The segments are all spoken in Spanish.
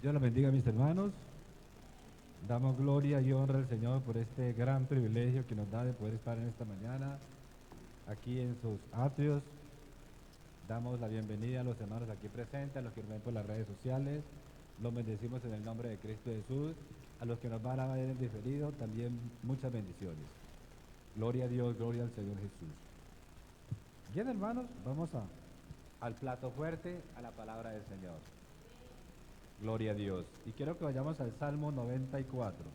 Dios los bendiga, mis hermanos. Damos gloria y honra al Señor por este gran privilegio que nos da de poder estar en esta mañana aquí en sus atrios. Damos la bienvenida a los hermanos aquí presentes, a los que nos ven por las redes sociales. Los bendecimos en el nombre de Cristo Jesús. A los que nos van a ver en diferido, también muchas bendiciones. Gloria a Dios, gloria al Señor Jesús. Bien, hermanos, al plato fuerte, a la palabra del Señor. Gloria a Dios. Y quiero que vayamos al Salmo 94.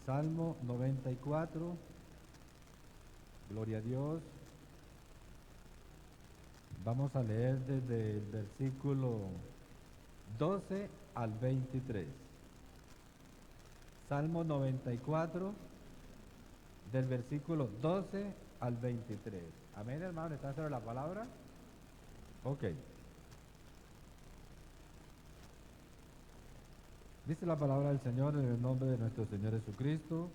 Salmo 94. Gloria a Dios. Vamos a leer desde el versículo 12 al 23. Salmo 94, del versículo 12 al 23. Amén, hermano. ¿Está sobre la palabra? Ok. Dice la palabra del Señor en el nombre de nuestro Señor Jesucristo.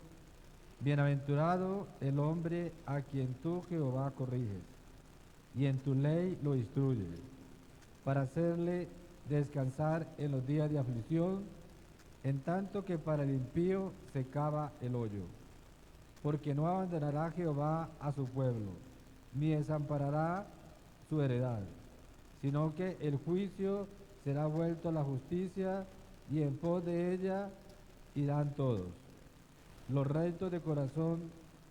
Bienaventurado el hombre a quien tú, Jehová, corriges, y en tu ley lo instruyes, para hacerle descansar en los días de aflicción, en tanto que para el impío se cava el hoyo. Porque no abandonará Jehová a su pueblo, ni desamparará su heredad, sino que el juicio será vuelto a la justicia, y en pos de ella irán todos. Los rectos de corazón,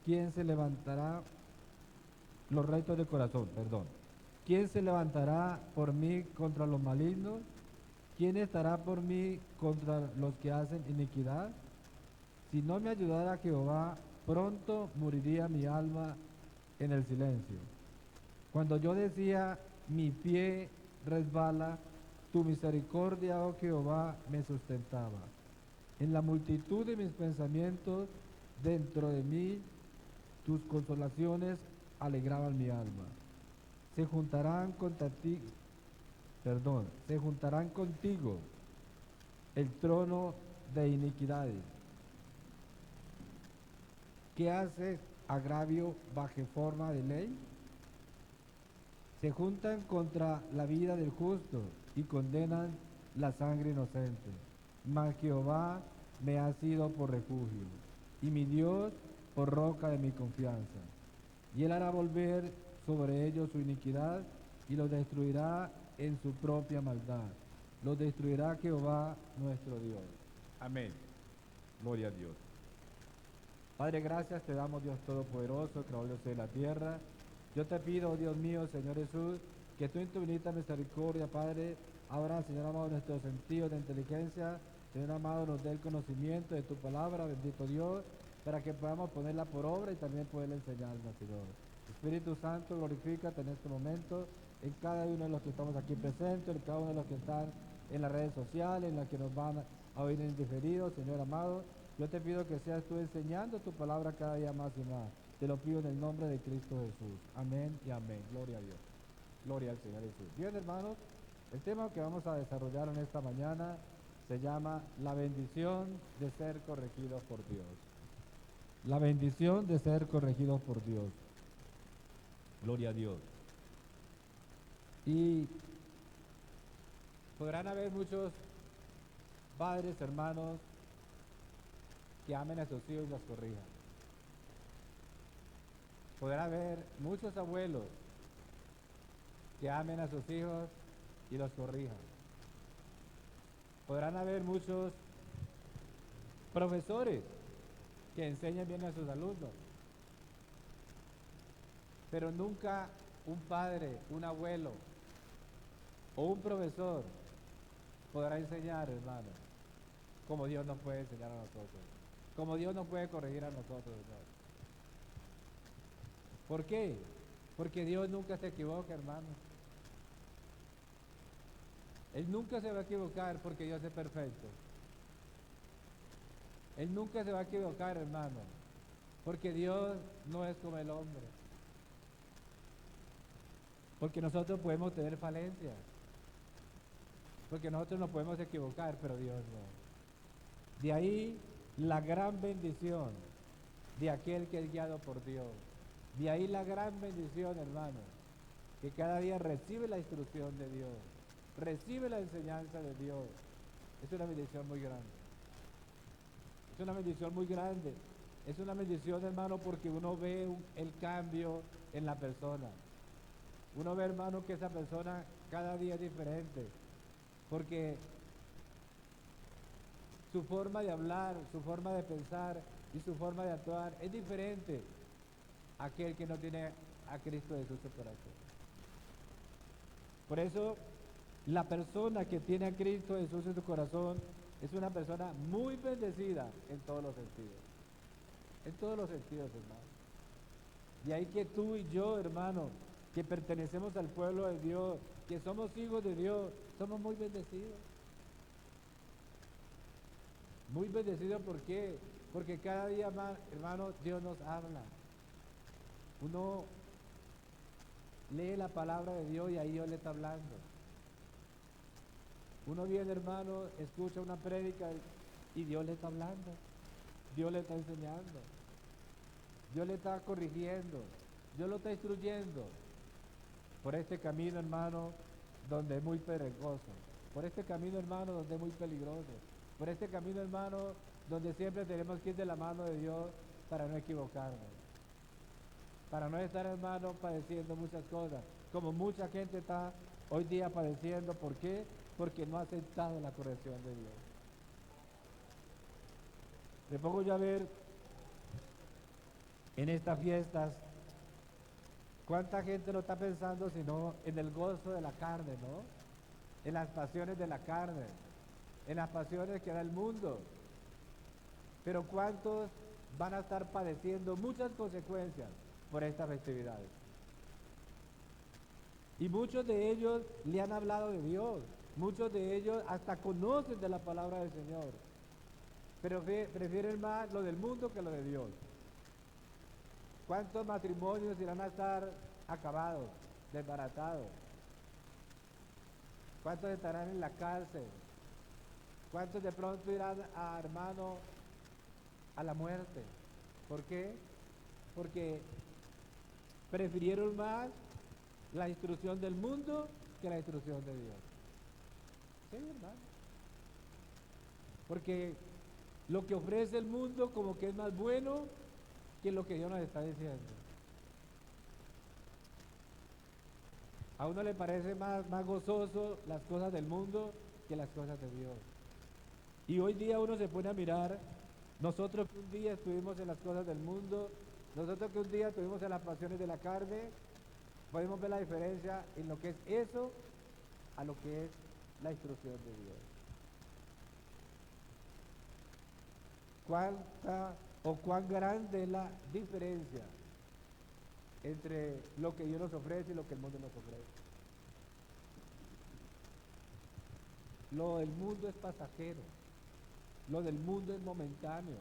¿quién se levantará? Los rectos de corazón, perdón. ¿Quién se levantará por mí contra los malignos? ¿Quién estará por mí contra los que hacen iniquidad? Si no me ayudara Jehová, pronto moriría mi alma en el silencio. Cuando yo decía, mi pie resbala, tu misericordia, oh Jehová, me sustentaba. En la multitud de mis pensamientos, dentro de mí, tus consolaciones alegraban mi alma. Se juntarán contra ti, se juntarán contigo el trono de iniquidades. ¿Qué haces agravio bajo forma de ley? Se juntan contra la vida del justo y condenan la sangre inocente. Mas Jehová me ha sido por refugio, y mi Dios por roca de mi confianza. Y él hará volver sobre ellos su iniquidad, y los destruirá en su propia maldad. Los destruirá Jehová nuestro Dios. Amén. Gloria a Dios. Padre, gracias te damos, Dios Todopoderoso, creador de la tierra. Yo te pido, oh Dios mío, Señor Jesús, que tú en tu infinita misericordia, Padre, abra, Señor amado, nuestros sentidos de inteligencia. Señor amado, nos dé el conocimiento de tu palabra, bendito Dios, para que podamos ponerla por obra y también poderla enseñarnos, Señor. Espíritu Santo, glorifícate en este momento en cada uno de los que estamos aquí presentes, en cada uno de los que están en las redes sociales, en las que nos van a oír en diferido, Señor amado. Yo te pido que seas tú enseñando tu palabra cada día más y más. Te lo pido en el nombre de Cristo Jesús. Amén y amén. Gloria a Dios. Gloria al Señor Jesús. Bien, hermanos, el tema que vamos a desarrollar en esta mañana se llama la bendición de ser corregidos por Dios. La bendición de ser corregidos por Dios. Gloria a Dios. Y podrán haber muchos padres, hermanos, que amen a sus hijos y los corrijan. Podrá haber muchos abuelos que amen a sus hijos y los corrijan. Podrán haber muchos profesores que enseñen bien a sus alumnos. Pero nunca un padre, un abuelo o un profesor podrá enseñar, hermano, como Dios nos puede enseñar a nosotros. Como Dios nos puede corregir a nosotros, hermano. ¿Por qué? Porque Dios nunca se equivoca, hermano. Él nunca se va a equivocar porque Dios es perfecto. Él nunca se va a equivocar, hermano, porque Dios no es como el hombre. Porque nosotros podemos tener falencias. Porque nosotros nos podemos equivocar, pero Dios no. De ahí la gran bendición de aquel que es guiado por Dios. De ahí la gran bendición, hermano, que cada día recibe la instrucción de Dios, recibe la enseñanza de Dios. Es una bendición muy grande. Es una bendición muy grande. Es una bendición, hermano, porque uno ve el cambio en la persona. Uno ve, hermano, que esa persona cada día es diferente. Porque su forma de hablar, su forma de pensar y su forma de actuar es diferente a aquel que no tiene a Cristo Jesús en su corazón. Por eso, la persona que tiene a Cristo Jesús en su corazón es una persona muy bendecida en todos los sentidos. En todos los sentidos, hermano. Y ahí que tú y yo, hermano, que pertenecemos al pueblo de Dios, que somos hijos de Dios, somos muy bendecidos. Muy bendecidos, ¿por qué? Porque cada día más, hermano, Dios nos habla. Uno lee la palabra de Dios y ahí Dios le está hablando. Uno viene, hermano, escucha una prédica y Dios le está hablando. Dios le está enseñando. Dios le está corrigiendo. Dios lo está instruyendo. Por este camino, hermano, donde es muy pedregoso. Por este camino, hermano, donde es muy peligroso. Por este camino, hermano, donde siempre tenemos que ir de la mano de Dios para no equivocarnos. Para no estar, hermano, padeciendo muchas cosas. Como mucha gente está hoy día padeciendo. ¿Por qué? Porque no ha aceptado la corrección de Dios. Me pongo yo a ver en estas fiestas cuánta gente no está pensando sino en el gozo de la carne, ¿no? En las pasiones de la carne, en las pasiones que da el mundo. Pero cuántos van a estar padeciendo muchas consecuencias por estas festividades. Y muchos de ellos le han hablado de Dios, muchos de ellos hasta conocen de la palabra del Señor, pero prefieren más lo del mundo que lo de Dios. ¿Cuántos matrimonios irán a estar acabados, desbaratados? ¿Cuántos estarán en la cárcel? ¿Cuántos de pronto irán a, hermano, a la muerte? ¿Por qué? Porque prefirieron más la instrucción del mundo que la instrucción de Dios. Sí, hermano. Porque lo que ofrece el mundo como que es más bueno que lo que Dios nos está diciendo. A uno le parece más gozoso las cosas del mundo que las cosas de Dios. Y hoy día uno se pone a mirar, nosotros que un día estuvimos en las cosas del mundo, nosotros que un día estuvimos en las pasiones de la carne, podemos ver la diferencia en lo que es eso a lo que es la instrucción de Dios. Cuán grande es la diferencia entre lo que Dios nos ofrece y lo que el mundo nos ofrece. Lo del mundo es pasajero, lo del mundo es momentáneo,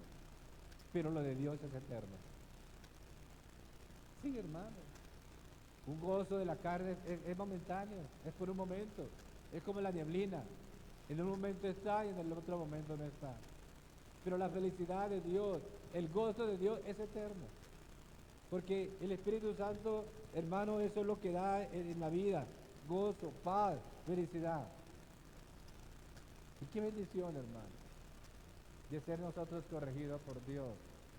pero lo de Dios es eterno. Sí, hermano. Un gozo de la carne es momentáneo, es por un momento, es como la neblina. En un momento está y en el otro momento no está. Pero la felicidad de Dios, el gozo de Dios es eterno. Porque el Espíritu Santo, hermano, eso es lo que da en la vida. Gozo, paz, felicidad. Y qué bendición, hermano, de ser nosotros corregidos por Dios.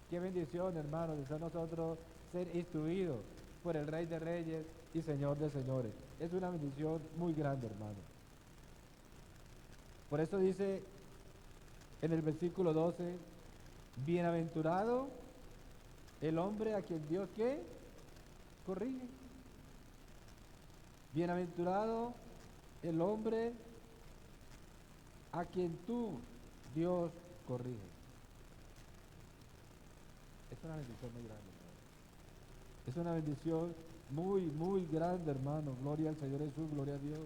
Qué bendición, hermano, de ser nosotros ser instruidos por el Rey de Reyes y Señor de Señores. Es una bendición muy grande, hermano. Por eso dice en el versículo 12, bienaventurado el hombre a quien Dios, ¿qué? Corrige. Bienaventurado el hombre a quien tú, Dios, corrige. Es una bendición muy grande, hermano. Es una bendición muy grande, hermano. Gloria al Señor Jesús, gloria a Dios.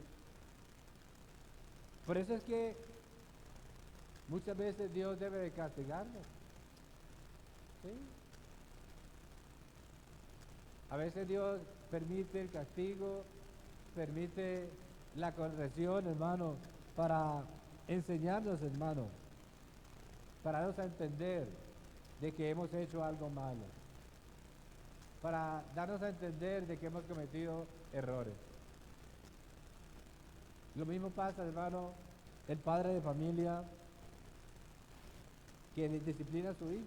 Por eso es que muchas veces Dios debe de castigarnos. ¿Sí? A veces Dios permite el castigo, permite la corrección, hermano, para enseñarnos, hermano, para darnos a entender de que hemos hecho algo malo, para darnos a entender de que hemos cometido errores. Lo mismo pasa, hermano, el padre de familia que disciplina a su hijo.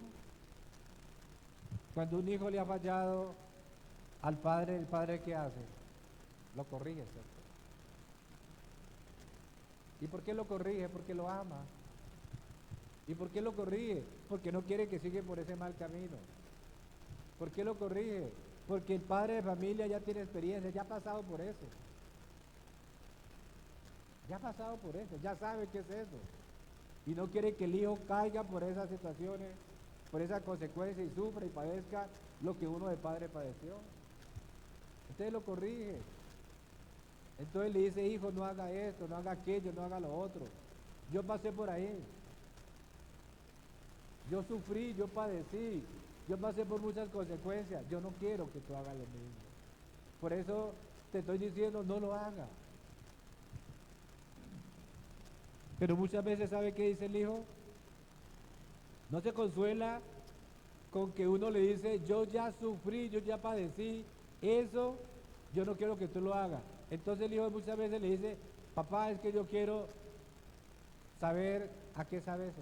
Cuando un hijo le ha fallado al padre, ¿el padre qué hace? Lo corrige, ¿cierto? ¿Y por qué lo corrige? Porque lo ama. ¿Y por qué lo corrige? Porque no quiere que siga por ese mal camino. ¿Por qué lo corrige? Porque el padre de familia ya tiene experiencia, ya ha pasado por eso. Ya ha pasado por eso, ya sabe qué es eso. Y no quiere que el hijo caiga por esas situaciones, por esa consecuencia y sufra y padezca lo que uno de padre padeció. Entonces lo corrige. Entonces le dice, hijo, no haga esto, no haga aquello, no haga lo otro. Yo pasé por ahí. Yo sufrí, yo padecí, yo pasé por muchas consecuencias. Yo no quiero que tú hagas lo mismo. Por eso te estoy diciendo, no lo haga. Pero muchas veces, ¿sabe qué dice el hijo? No se consuela con que uno le dice, yo ya sufrí, yo ya padecí, eso yo no quiero que tú lo hagas. Entonces el hijo muchas veces le dice, papá, es que yo quiero saber a qué sabe eso.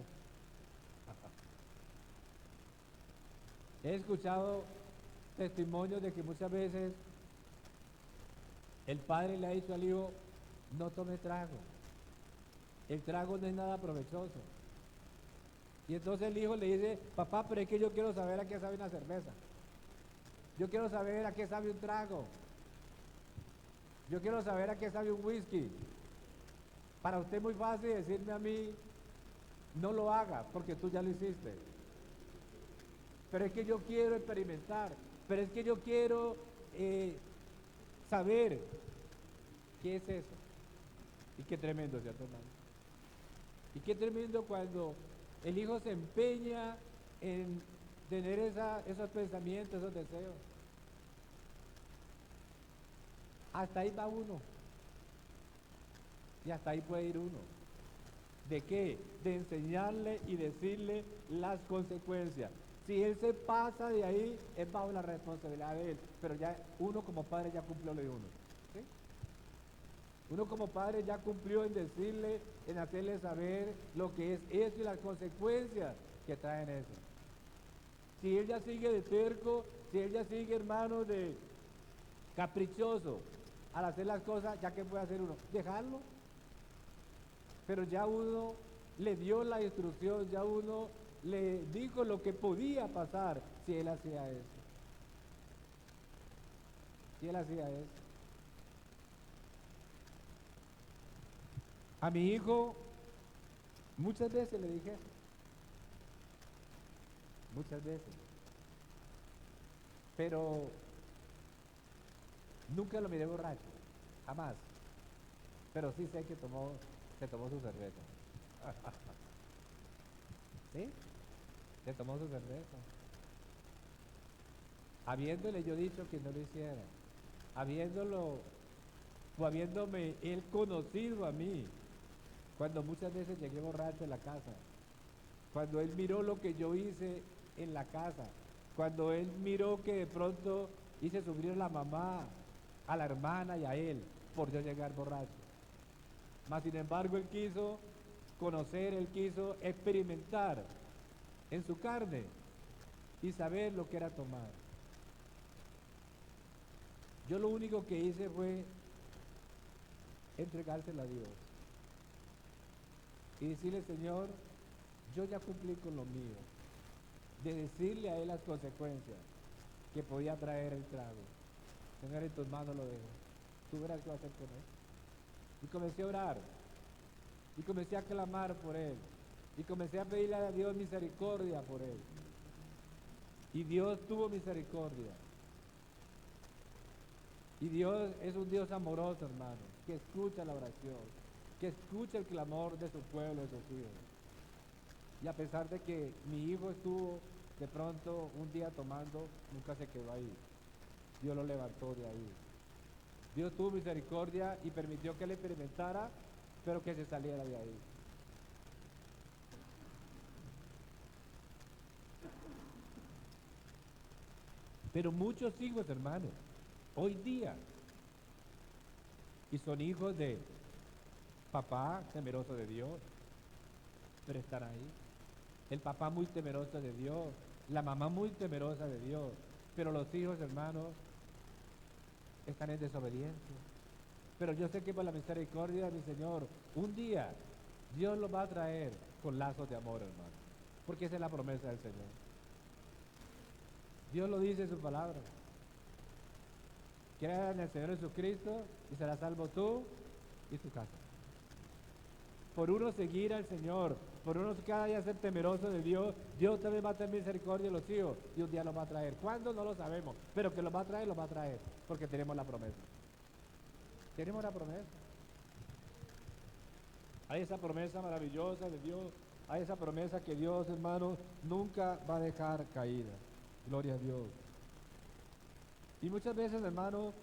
He escuchado testimonios de que muchas veces el padre le ha dicho al hijo, no tome trago. El trago no es nada provechoso. Y entonces el hijo le dice, papá, pero es que yo quiero saber a qué sabe una cerveza. Yo quiero saber a qué sabe un trago. Yo quiero saber a qué sabe un whisky. Para usted es muy fácil decirme a mí, no lo haga, porque tú ya lo hiciste. Pero es que yo quiero experimentar. Pero es que yo quiero saber qué es eso. Y qué tremendo, ¿cierto, hermano? Y qué tremendo cuando el hijo se empeña en tener esos pensamientos, esos deseos. Hasta ahí va uno. Y hasta ahí puede ir uno. ¿De qué? De enseñarle y decirle las consecuencias. Si él se pasa de ahí, es bajo la responsabilidad de él. Pero ya uno como padre ya cumplió lo de uno. ¿Sí? Uno como padre ya cumplió en decirle, en hacerle saber lo que es eso y las consecuencias que traen eso. Si él ya sigue de terco, si él ya sigue, hermano, de caprichoso al hacer las cosas, ¿ya qué puede hacer uno? Dejarlo. Pero ya uno le dio la instrucción, ya uno le dijo lo que podía pasar si él hacía eso. Si él hacía eso. A mi hijo muchas veces le dije eso. Muchas veces. Pero nunca lo miré borracho. Jamás. Pero sí sé que se tomó su cerveza. ¿Sí? Se tomó su cerveza. Habiéndole yo dicho que no lo hiciera. Habiéndome él conocido a mí. Cuando muchas veces llegué borracho a la casa. Cuando él miró lo que yo hice en la casa. Cuando él miró que de pronto hice sufrir a la mamá, a la hermana y a él por yo llegar borracho. Mas sin embargo él quiso conocer, él quiso experimentar en su carne y saber lo que era tomar. Yo lo único que hice fue entregárselo a Dios y decirle, Señor, yo ya cumplí con lo mío, de decirle a él las consecuencias que podía traer el trago. Señor, en tus manos lo dejo. Tú verás qué vas a hacer con él. Y comencé a orar. Y comencé a clamar por él. Y comencé a pedirle a Dios misericordia por él. Y Dios tuvo misericordia. Y Dios es un Dios amoroso, hermano, que escucha la oración, que escucha el clamor de su pueblo, de sus hijos. Y a pesar de que mi hijo estuvo de pronto un día tomando, nunca se quedó ahí. Dios lo levantó de ahí. Dios tuvo misericordia y permitió que él experimentara, pero que se saliera de ahí. Pero muchos hijos, hermanos, hoy día, y son hijos de Papá temeroso de Dios, pero están ahí. El papá muy temeroso de Dios, la mamá muy temerosa de Dios, pero los hijos, hermanos, están en desobediencia. Pero yo sé que por la misericordia de mi Señor, un día Dios los va a traer con lazos de amor, hermano, porque esa es la promesa del Señor. Dios lo dice en su palabra. Crea en el Señor Jesucristo y serás salvo tú y tu casa. Por uno seguir al Señor, por uno cada día ser temeroso de Dios, Dios también va a tener misericordia de los hijos y un día los va a traer. ¿Cuándo? No lo sabemos, pero que los va a traer, porque tenemos la promesa. Tenemos la promesa. Hay esa promesa maravillosa de Dios, hay esa promesa que Dios, hermano, nunca va a dejar caída. Gloria a Dios. Y muchas veces, hermano,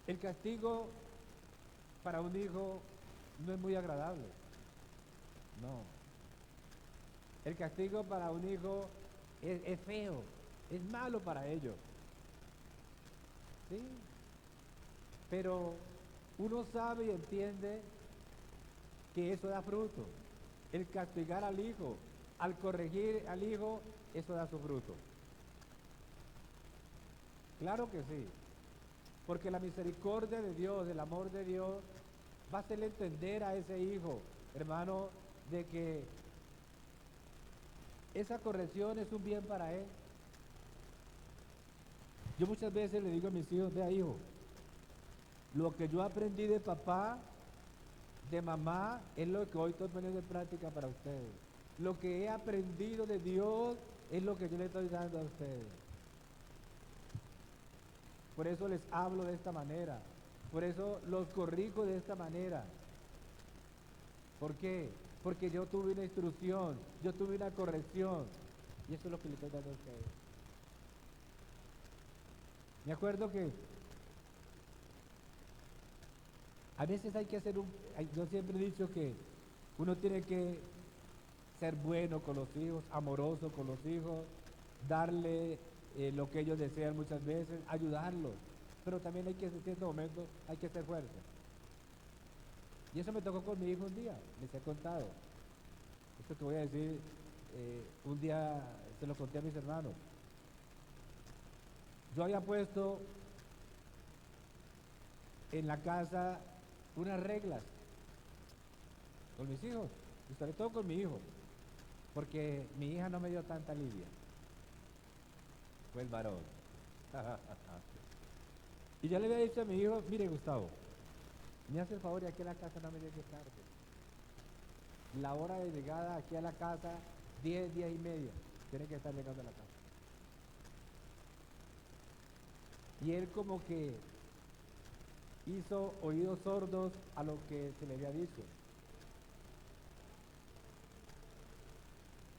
el castigo para un hijo no es muy agradable. No. El castigo para un hijo es feo, es malo para ellos. ¿Sí? Pero uno sabe y entiende que eso da fruto. El castigar al hijo, al corregir al hijo, eso da su fruto. Claro que sí. Porque la misericordia de Dios, el amor de Dios, va a hacerle entender a ese hijo, hermano, de que esa corrección es un bien para él. Yo muchas veces le digo a mis hijos, vea hijo, lo que yo aprendí de papá, de mamá, es lo que hoy estoy poniendo en práctica para ustedes. Lo que he aprendido de Dios es lo que yo le estoy dando a ustedes. Por eso les hablo de esta manera. Por eso los corrijo de esta manera. ¿Por qué? Porque yo tuve una instrucción, yo tuve una corrección. Y eso es lo que le estoy dando a ustedes. Me acuerdo que a veces hay que hacer yo siempre he dicho que uno tiene que ser bueno con los hijos, amoroso con los hijos, darle lo que ellos desean muchas veces, ayudarlos. Pero también hay que, en cierto momento, hay que ser fuerte. Y eso me tocó con mi hijo un día, les he contado. Esto que voy a decir, un día se lo conté a mis hermanos. Yo había puesto en la casa unas reglas con mis hijos, y sobre todo con mi hijo, porque mi hija no me dio tanta lidia, fue el varón. Y yo le había dicho a mi hijo, mire Gustavo, me hace el favor y aquí a la casa no me llegue tarde. La hora de llegada aquí a la casa, 10, 10 y media, tiene que estar llegando a la casa. Y él como que hizo oídos sordos a lo que se le había dicho.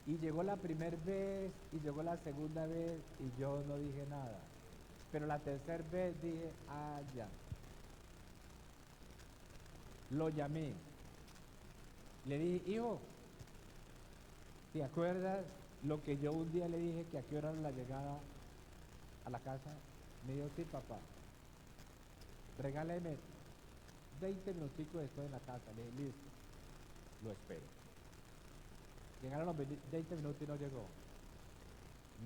Y llegó la primera vez y llegó la segunda vez y yo no dije nada. Pero la tercera vez dije, ah, ya. Lo llamé. Le dije, hijo, ¿te acuerdas lo que yo un día le dije que a qué hora era la llegada a la casa? Me dijo, sí, papá. Regáleme 20 minuticos después en la casa. Le dije, listo, lo espero. Llegaron los 20 minutos y no llegó.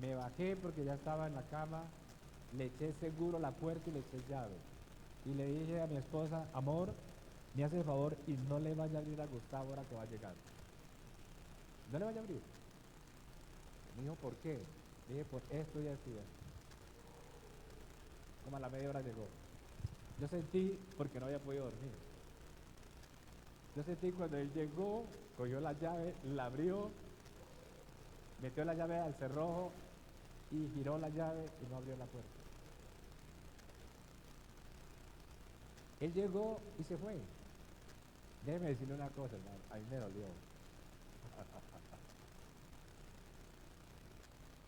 Me bajé porque ya estaba en la cama, le eché seguro la puerta y le eché llave. Y le dije a mi esposa, amor, me hace el favor y no le vaya a abrir a Gustavo ahora que va a llegar. No le vaya a abrir. Me dijo, ¿por qué? Le dije, por esto y esto y esto. Como a la media hora llegó. Yo sentí, porque no había podido dormir. Yo sentí cuando él llegó, cogió la llave, la abrió, metió la llave al cerrojo y giró la llave y no abrió la puerta. Él llegó y se fue. Déjeme decirle una cosa, hermano, a mí me dolió.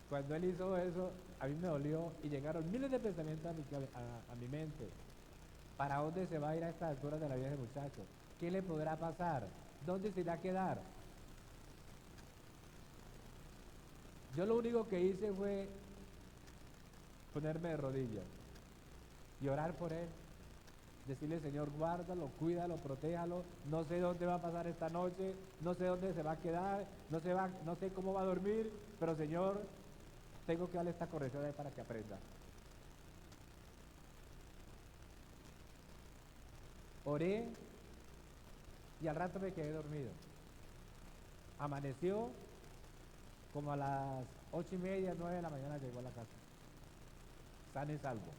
Cuando él hizo eso, a mí me dolió y llegaron miles de pensamientos a mi mente. ¿Para dónde se va a ir a estas alturas de la vida de muchacho? ¿Qué le podrá pasar? ¿Dónde se irá a quedar? Yo lo único que hice fue ponerme de rodillas y orar por él. Decirle, Señor, guárdalo, cuídalo, protéjalo, no sé dónde va a pasar esta noche, no sé dónde se va a quedar, no sé cómo va a dormir, pero Señor, tengo que darle esta corrección a él para que aprenda. Oré y al rato me quedé dormido. Amaneció como a las 8:30, 9 de la mañana llegó a la casa. Sano y salvo.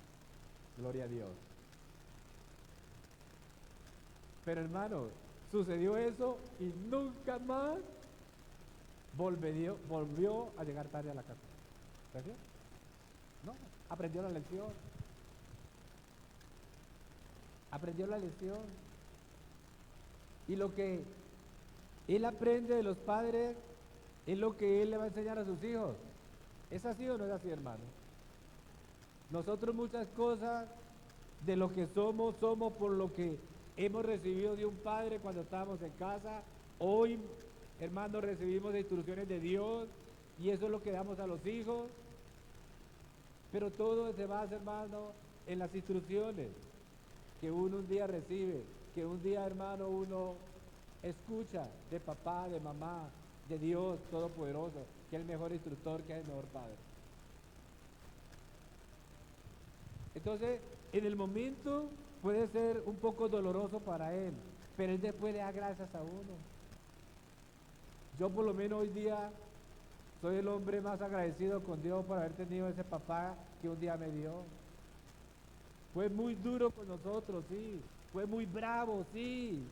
Gloria a Dios. Pero hermano, sucedió eso y nunca más volvió a llegar tarde a la casa. ¿Verdad? No, aprendió la lección. Aprendió la lección. Y lo que él aprende de los padres es lo que él le va a enseñar a sus hijos. ¿Es así o no es así, hermano? Nosotros muchas cosas de lo que somos por lo que hemos recibido de un padre cuando estábamos en casa. Hoy, hermano, recibimos instrucciones de Dios y eso es lo que damos a los hijos. Pero todo se basa, hermano, en las instrucciones que uno un día recibe, que un día, hermano, uno escucha de papá, de mamá, de Dios Todopoderoso, que es el mejor instructor, que es el mejor padre. Entonces, en el momento puede ser un poco doloroso para él, pero él después le da gracias a uno. Yo por lo menos hoy día soy el hombre más agradecido con Dios por haber tenido ese papá que un día me dio. Fue muy duro con nosotros, sí. Fue muy bravo, sí.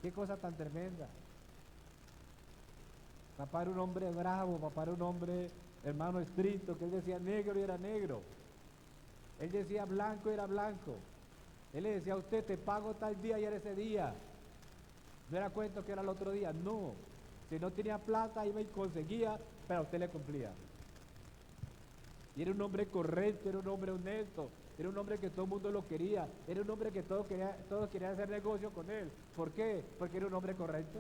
Qué cosa tan tremenda. Papá era un hombre bravo, papá era un hombre, hermano, estricto, que él decía negro y era negro. Él decía blanco y era blanco. Él le decía a usted, te pago tal día y era ese día. No era cuento que era el otro día, no. Si no tenía plata, iba y conseguía, pero a usted le cumplía. Y era un hombre correcto, era un hombre honesto, era un hombre que todo el mundo lo quería, era un hombre que todos querían hacer negocio con él. ¿Por qué? Porque era un hombre correcto.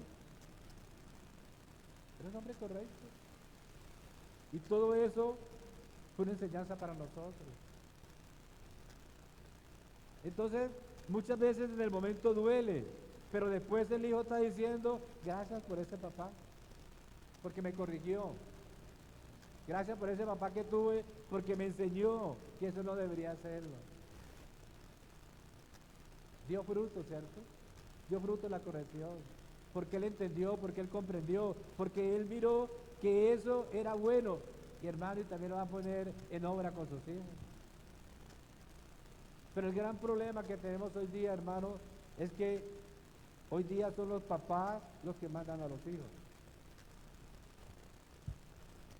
Era un hombre correcto. Y todo eso fue una enseñanza para nosotros. Entonces, muchas veces en el momento duele, pero después el hijo está diciendo, gracias por ese papá, porque me corrigió. Gracias por ese papá que tuve, porque me enseñó que eso no debería hacerlo. Dio fruto, ¿cierto? Dio fruto la corrección, porque él entendió, porque él comprendió, porque él miró que eso era bueno. Y hermano, y también lo va a poner en obra con sus hijos. Pero el gran problema que tenemos hoy día, hermano, es que hoy día son los papás los que mandan a los hijos.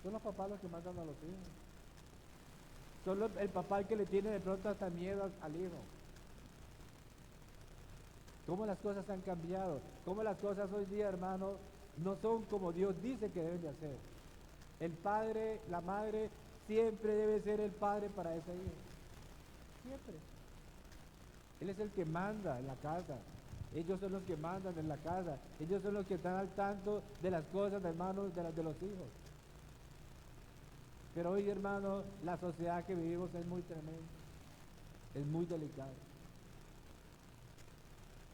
Son los papás los que mandan a los hijos. Son el papá el que le tiene de pronto hasta miedo al hijo. Cómo las cosas han cambiado, cómo las cosas hoy día, hermano, no son como Dios dice que deben de hacer. El padre, la madre, siempre debe ser el padre para ese hijo. Siempre. Él es el que manda en la casa. Ellos son los que mandan en la casa. Ellos son los que están al tanto de las cosas, hermanos, de los hijos. Pero hoy, hermano, la sociedad que vivimos es muy tremenda. Es muy delicada.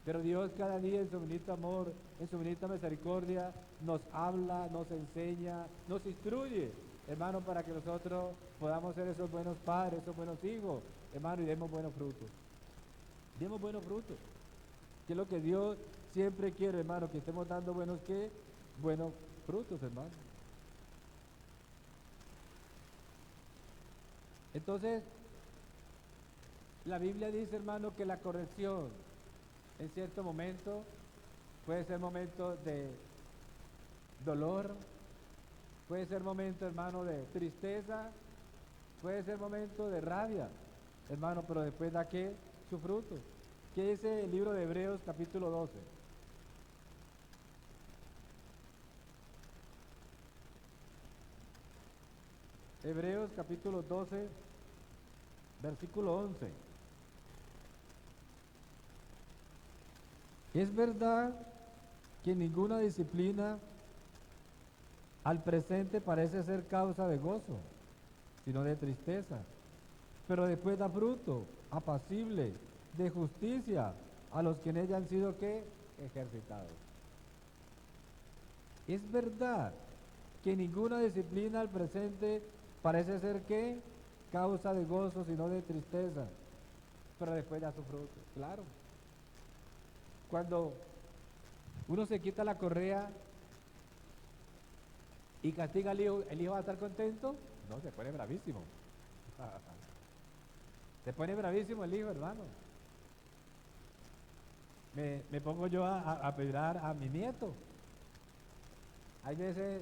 Pero Dios cada día en su infinito amor, en su infinita misericordia, nos habla, nos enseña, nos instruye, hermano, para que nosotros podamos ser esos buenos padres, esos buenos hijos, hermano, y demos buenos frutos. Demos buenos frutos. Que es lo que Dios siempre quiere, hermano, que estemos dando buenos frutos, hermano. Entonces, la Biblia dice, hermano, que la corrección en cierto momento puede ser momento de dolor, puede ser momento, hermano, de tristeza, puede ser momento de rabia, hermano, pero después da ¿qué? Su fruto. ¿Qué dice el libro de Hebreos capítulo 12? Hebreos capítulo 12, versículo 11. Es verdad que ninguna disciplina al presente parece ser causa de gozo, sino de tristeza, pero después da fruto, apacible de justicia a los que en ella han sido ¿qué? Ejercitados. Es verdad que ninguna disciplina al presente parece ser ¿qué? Causa de gozo, sino de tristeza, pero después da su fruto, claro. Cuando uno se quita la correa y castiga al hijo, ¿el hijo va a estar contento? No, se pone bravísimo. Se pone bravísimo el hijo, hermano. Me pongo yo a pedir a mi nieto. Hay veces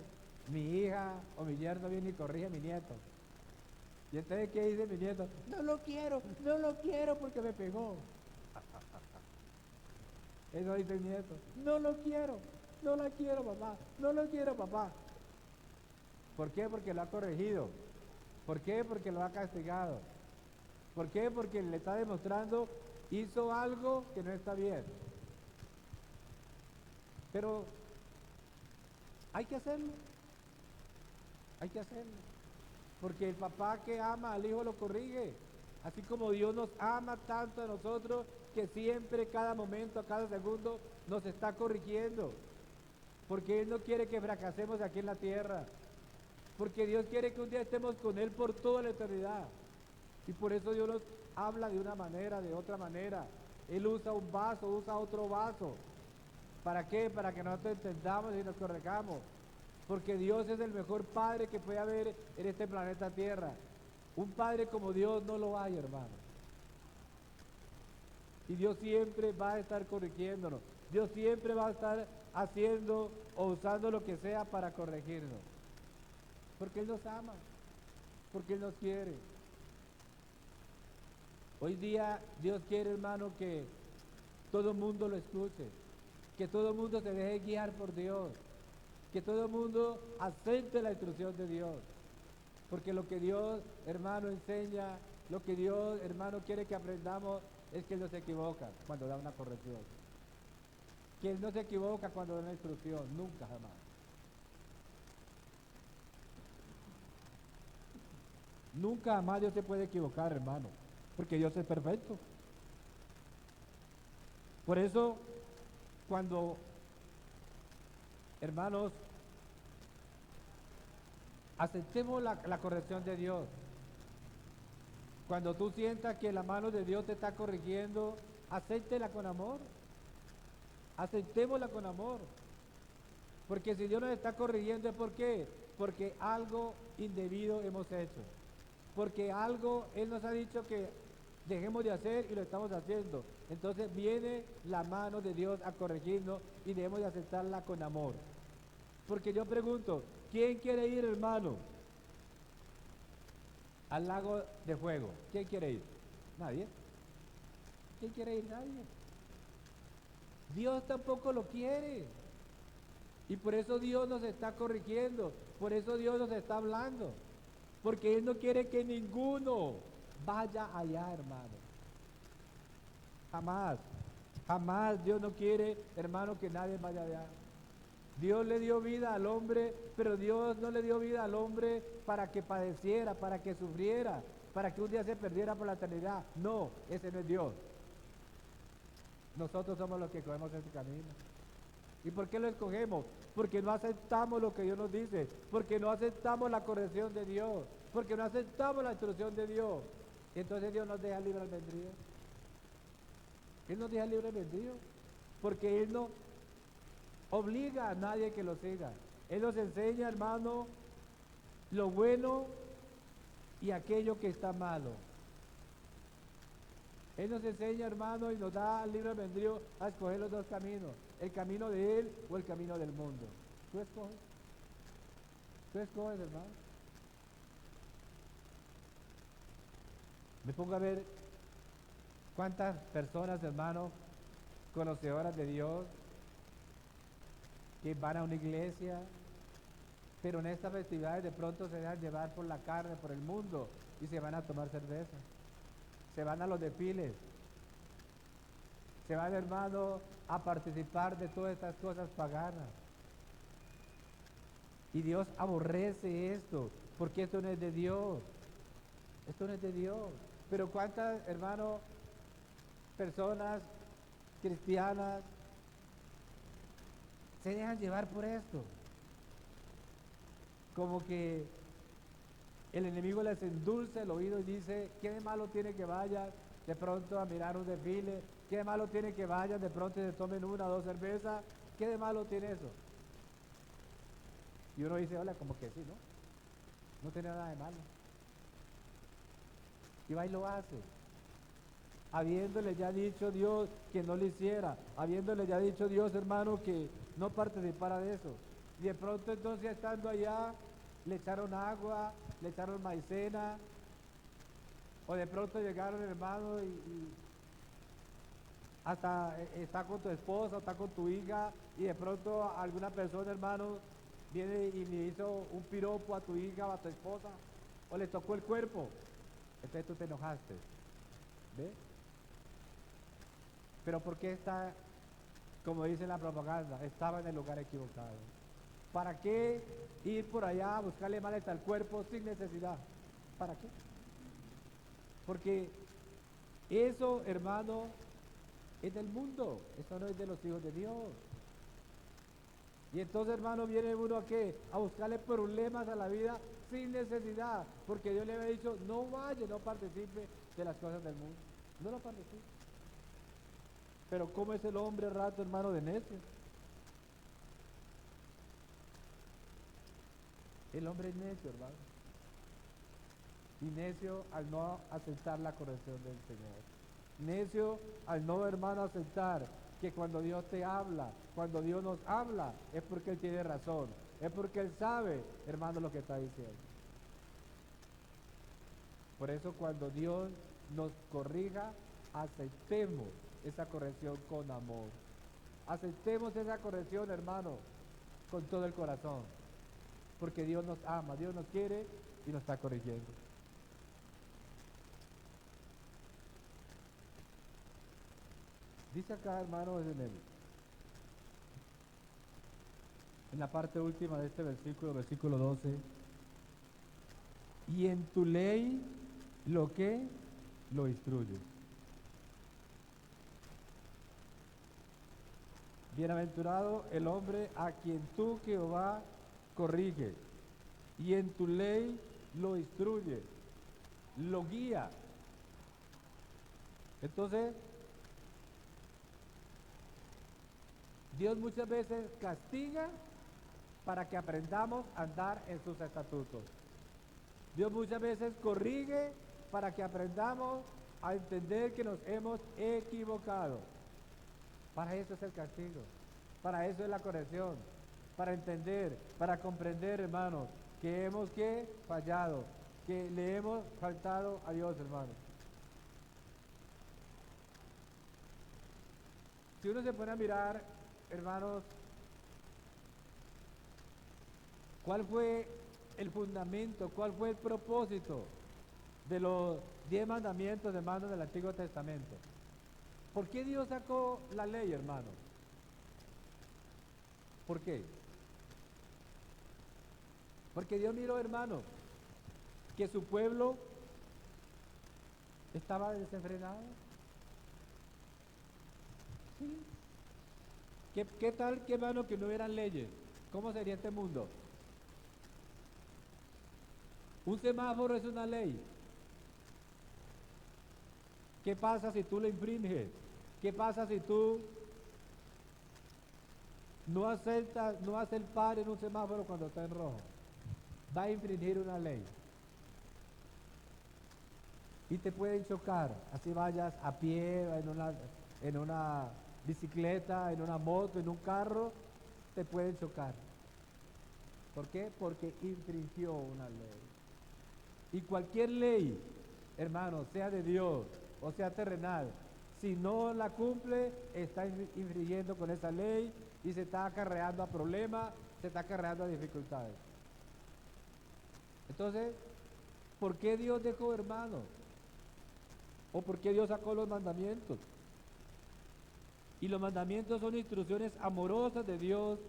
mi hija o mi yerno viene y corrige a mi nieto. ¿Y entonces qué dice mi nieto? No lo quiero porque me pegó. Eso dice el nieto. No lo quiero, no la quiero papá, no lo quiero papá. ¿Por qué? Porque lo ha corregido. ¿Por qué? Porque lo ha castigado. ¿Por qué? Porque le está demostrando hizo algo que no está bien. Pero hay que hacerlo. Hay que hacerlo. Porque el papá que ama al hijo lo corrige. Así como Dios nos ama tanto a nosotros que siempre, cada momento, cada segundo nos está corrigiendo. Porque Él no quiere que fracasemos aquí en la tierra. Porque Dios quiere que un día estemos con Él por toda la eternidad. Y por eso Dios nos habla de una manera, de otra manera. Él usa un vaso, usa otro vaso. ¿Para qué? Para que nosotros entendamos y nos corrijamos. Porque Dios es el mejor Padre que puede haber en este planeta Tierra. Un Padre como Dios no lo hay, hermano. Y Dios siempre va a estar corrigiéndonos. Dios siempre va a estar haciendo o usando lo que sea para corregirnos. Porque Él nos ama. Porque Él nos quiere. Hoy día Dios quiere, hermano, que todo el mundo lo escuche. Que todo el mundo se deje guiar por Dios. Que todo el mundo acepte la instrucción de Dios. Porque lo que Dios, hermano, enseña, lo que Dios, hermano, quiere que aprendamos es que Él no se equivoca cuando da una corrección. Que Él no se equivoca cuando da una instrucción, nunca, jamás. Nunca jamás Dios se puede equivocar, hermano, porque Dios es perfecto. Por eso, cuando, hermanos, aceptemos la corrección de Dios. Cuando tú sientas que la mano de Dios te está corrigiendo, acéptela con amor. Aceptémosla con amor. Porque si Dios nos está corrigiendo, ¿es por qué? Porque algo indebido hemos hecho. Porque algo Él nos ha dicho que dejemos de hacer y lo estamos haciendo. Entonces viene la mano de Dios a corregirnos y debemos de aceptarla con amor. Porque yo pregunto, ¿quién quiere ir, hermano, al lago de fuego? ¿Quién quiere ir? Nadie. ¿Quién quiere ir? Nadie. Dios tampoco lo quiere. Y por eso Dios nos está corrigiendo. Por eso Dios nos está hablando. Porque Él no quiere que ninguno vaya allá, hermano. Jamás. Jamás Dios no quiere, hermano, que nadie vaya allá. Dios le dio vida al hombre, pero Dios no le dio vida al hombre para que padeciera, para que sufriera, para que un día se perdiera por la eternidad. No, ese no es Dios. Nosotros somos los que cogemos ese camino. ¿Y por qué lo escogemos? Porque no aceptamos lo que Dios nos dice, porque no aceptamos la corrección de Dios, porque no aceptamos la instrucción de Dios. Y entonces Dios nos deja libre albedrío. Él nos deja libre albedrío, porque Él no obliga a nadie que lo siga. Él nos enseña, hermano, lo bueno y aquello que está malo. Él nos enseña, hermano, y nos da libre albedrío a escoger los dos caminos, el camino de Él o el camino del mundo. Tú escoges. Tú escoges, hermano. Me pongo a ver cuántas personas, hermano, conocedoras de Dios, que van a una iglesia, pero en estas festividades de pronto se dejan llevar por la carne, por el mundo, y se van a tomar cerveza. Se van a los desfiles, se van, hermano, a participar de todas estas cosas paganas. Y Dios aborrece esto, porque esto no es de Dios. Esto no es de Dios. Pero cuántas, hermano, personas cristianas se dejan llevar por esto. Como que el enemigo les endulce el oído y dice, ¿qué de malo tiene que vayan de pronto a mirar un desfile? ¿Qué de malo tiene que vayan de pronto y se tomen una o dos cervezas? ¿Qué de malo tiene eso? Y uno dice, hola, como que sí, ¿no? No tiene nada de malo. Y va y lo hace. Habiéndole ya dicho Dios que no lo hiciera, habiéndole ya dicho Dios, hermano, que no participara de eso. Y de pronto entonces estando allá, le echaron agua, le echaron maicena, o de pronto llegaron, hermano, y hasta está con tu esposa, está con tu hija, y de pronto alguna persona, hermano, viene y le hizo un piropo a tu hija o a tu esposa, o le tocó el cuerpo. Entonces tú te enojaste. ¿Ves? Pero ¿por qué está, como dice la propaganda, estaba en el lugar equivocado? ¿Para qué ir por allá a buscarle males al cuerpo sin necesidad? ¿Para qué? Porque eso, hermano, es del mundo, eso no es de los hijos de Dios. Y entonces, hermano, viene uno a qué? A buscarle problemas a la vida sin necesidad, porque Dios le había dicho, no vaya, no participe de las cosas del mundo. No lo participe. Pero ¿cómo es el hombre rato, hermano, de necio? El hombre es necio, hermano. Y necio al no aceptar la corrección del Señor. Necio al no, hermano, aceptar que cuando Dios te habla, cuando Dios nos habla, es porque Él tiene razón. Es porque Él sabe, hermano, lo que está diciendo. Por eso cuando Dios nos corrija, aceptemos esa corrección con amor. Aceptemos esa corrección, hermano, con todo el corazón. Porque Dios nos ama, Dios nos quiere y nos está corrigiendo. Dice acá, hermano, en la parte última de este versículo 12, y en tu ley lo que lo instruye. Bienaventurado el hombre a quien tú, Jehová, corrige, y en tu ley lo instruye, lo guía. Entonces, Dios muchas veces castiga para que aprendamos a andar en sus estatutos. Dios muchas veces corrige para que aprendamos a entender que nos hemos equivocado. Para eso es el castigo, para eso es la corrección, para entender, para comprender, hermanos, que hemos fallado, que le hemos faltado a Dios, hermanos. Si uno se pone a mirar, hermanos, ¿cuál fue el fundamento, cuál fue el propósito de los 10 mandamientos, hermanos, del Antiguo Testamento? ¿Por qué Dios sacó la ley, hermano? ¿Por qué? Porque Dios miró, hermano, que su pueblo estaba desenfrenado. ¿Sí? ¿Qué tal, qué hermano, que no hubieran leyes? ¿Cómo sería este mundo? Un semáforo es una ley. ¿Qué pasa si tú lo infringes? ¿Qué pasa si tú no aceptas, no haces el par en un semáforo cuando está en rojo? Va a infringir una ley. Y te pueden chocar, así vayas a pie, en una bicicleta, en una moto, en un carro, te pueden chocar. ¿Por qué? Porque infringió una ley. Y cualquier ley, hermano, sea de Dios o sea terrenal, si no la cumple, está infringiendo con esa ley y se está acarreando a problemas, se está acarreando a dificultades. Entonces, ¿por qué Dios dejó, hermano? ¿O por qué Dios sacó los mandamientos? Y los mandamientos son instrucciones amorosas de Dios,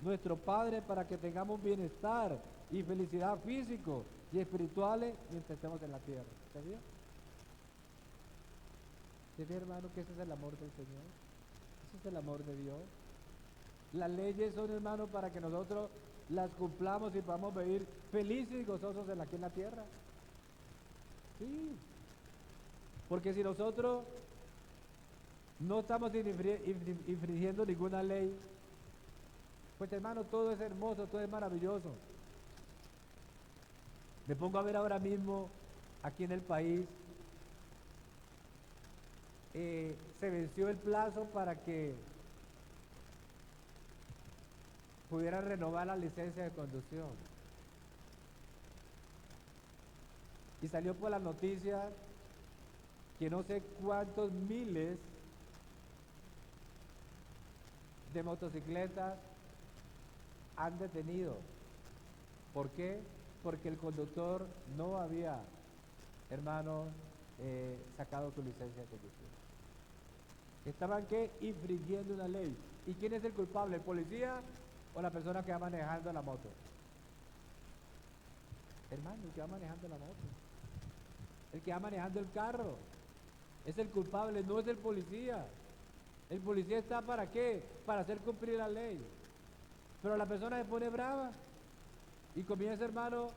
nuestro Padre, para que tengamos bienestar y felicidad físico y espirituales mientras estemos en la tierra. ¿Se vio? ¿Se ve, hermano, que ese es el amor del Señor? Ese es el amor de Dios. Las leyes son, hermano, para que nosotros las cumplamos y podamos vivir felices y gozosos aquí en la tierra. Sí. Porque si nosotros no estamos infringiendo ninguna ley, pues, hermano, todo es hermoso, todo es maravilloso. Me pongo a ver ahora mismo aquí en el país, se venció el plazo para que pudieran renovar la licencia de conducción. Y salió por la noticia que no sé cuántos miles de motocicletas han detenido. ¿Por qué? Porque el conductor no había, hermano, sacado su licencia de conducción. Estaban, ¿qué? Infringiendo una ley. ¿Y quién es el culpable? ¿El policía o la persona que va manejando la moto? Hermano, el que va manejando la moto, el que va manejando el carro, es el culpable, no es el policía. El policía está ¿para qué? Para hacer cumplir la ley. Pero la persona se pone brava y comienza, hermano,